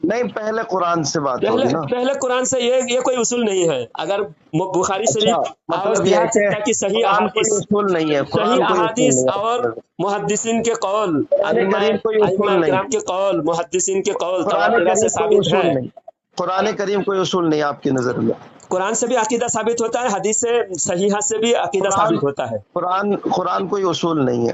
[SPEAKER 2] نہیں پہلے قرآن سے بات
[SPEAKER 1] پہلے
[SPEAKER 2] ہوگی نا.
[SPEAKER 1] پہلے قرآن سے یہ کوئی اصول نہیں ہے. اگر بخاری
[SPEAKER 2] اچھا
[SPEAKER 1] شریف اور
[SPEAKER 2] مطلب یہ
[SPEAKER 1] یہاں
[SPEAKER 2] ہے کہ
[SPEAKER 1] تک کہ صحیح
[SPEAKER 2] قرآن کوئی
[SPEAKER 1] احادیث،
[SPEAKER 2] اصول نہیں ہے، قرآن
[SPEAKER 1] صحیح
[SPEAKER 2] کوئی اصول
[SPEAKER 1] احادیث
[SPEAKER 2] نہیں
[SPEAKER 1] اور
[SPEAKER 2] ہے.
[SPEAKER 1] محدثین کے قول،
[SPEAKER 2] قرآن کریم کوئی
[SPEAKER 1] ائمہ
[SPEAKER 2] اصول نہیں.
[SPEAKER 1] کرام کے قول، محدثین کے قول
[SPEAKER 2] قرآن
[SPEAKER 1] تواترہ سے
[SPEAKER 2] کریم کوئی
[SPEAKER 1] ثابت ہے.
[SPEAKER 2] اصول نہیں. قرآن کریم کوئی اصول نہیں آپ کی نظر میں.
[SPEAKER 1] قرآن سے بھی عقیدہ ثابت ہوتا ہے، حدیث سے صحیحہ سے بھی عقیدہ ثابت ہوتا ہے.
[SPEAKER 2] قرآن کوئی اصول نہیں ہے.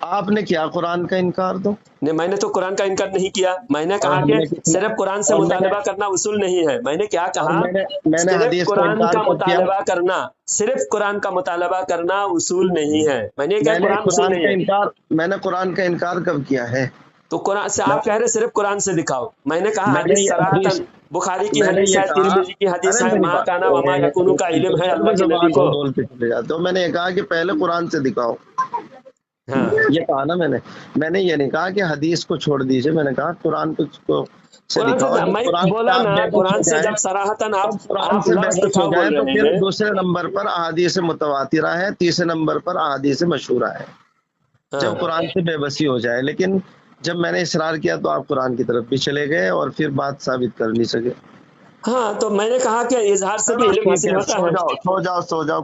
[SPEAKER 2] آپ نے کیا قرآن کا انکار تو؟
[SPEAKER 1] نہیں، میں نے تو قرآن کا انکار نہیں کیا. میں نے کہا کہ صرف قرآن سے مطالبہ کرنا اصول نہیں ہے. میں نے کیا کہا؟
[SPEAKER 2] میں نے
[SPEAKER 1] صرف
[SPEAKER 2] حدیث کا
[SPEAKER 1] قرآن
[SPEAKER 2] انکار
[SPEAKER 1] کا
[SPEAKER 2] کب کیا؟
[SPEAKER 1] مطالبہ کرنا، صرف قرآن کا مطالبہ کرنا اصول نہیں ہے. میں نے کہا
[SPEAKER 2] میں نے
[SPEAKER 1] قرآن اصول
[SPEAKER 2] قرآن
[SPEAKER 1] نہیں
[SPEAKER 2] کا
[SPEAKER 1] ہے.
[SPEAKER 2] انکار میں نے قرآن کا انکار کب کیا ہے؟
[SPEAKER 1] تو قرآن سے آپ کہہ رہے صرف قرآن سے دکھاؤ. میں نے کہا
[SPEAKER 2] میں نے
[SPEAKER 1] حدیث
[SPEAKER 2] یہ
[SPEAKER 1] صراحتاً بخاری کی
[SPEAKER 2] میں نے
[SPEAKER 1] حدیث
[SPEAKER 2] یہ
[SPEAKER 1] ہے،
[SPEAKER 2] کہا،
[SPEAKER 1] ترمذی کی حدیث
[SPEAKER 2] ارے
[SPEAKER 1] ہے،
[SPEAKER 2] میری
[SPEAKER 1] ما
[SPEAKER 2] بات
[SPEAKER 1] کانا وما یکونو کا علم ہے اللہ کے نبی کو.
[SPEAKER 2] ڈول کے چلے جاتے ہو. میں نے یہ کہا کہ پہلے قرآن سے دکھاؤ،
[SPEAKER 1] ہاں
[SPEAKER 2] یہ کہا نا میں نے یہ نہیں کہا کہ حدیث کو چھوڑ دیجئے، میں نے کہا قرآن کو سے
[SPEAKER 1] قرآن
[SPEAKER 2] دکھاؤ.
[SPEAKER 1] سے
[SPEAKER 2] جب
[SPEAKER 1] میں
[SPEAKER 2] قرآن سے
[SPEAKER 1] بولا
[SPEAKER 2] آپ
[SPEAKER 1] نا،
[SPEAKER 2] بے بس
[SPEAKER 1] قرآن
[SPEAKER 2] ہو
[SPEAKER 1] سے
[SPEAKER 2] جائیں،
[SPEAKER 1] جب صراحتاً
[SPEAKER 2] جب قرآن
[SPEAKER 1] آپ
[SPEAKER 2] سے بے
[SPEAKER 1] لفظ
[SPEAKER 2] بس ہو
[SPEAKER 1] اٹھاؤ
[SPEAKER 2] جائیں
[SPEAKER 1] بول
[SPEAKER 2] تو
[SPEAKER 1] رہے
[SPEAKER 2] پھر
[SPEAKER 1] ہیں.
[SPEAKER 2] دوسرے نمبر پر احادیث متواترہ ہے، تیسرے نمبر پر احادیث مشہورہ ہے.
[SPEAKER 1] ہاں
[SPEAKER 2] جب قرآن سے بے بسی ہو جائے. لیکن جب میں نے اصرار کیا تو آپ قرآن کی طرف بھی چلے گئے اور پھر بات ثابت کر نہیں سکے.
[SPEAKER 1] ہاں، تو میں نے کہا کہ اظہار سے بھی
[SPEAKER 2] چلو
[SPEAKER 1] علم
[SPEAKER 2] ٹھیک
[SPEAKER 1] حاصل
[SPEAKER 2] ہے،
[SPEAKER 1] ہوتا ہے.
[SPEAKER 2] سو جاؤ.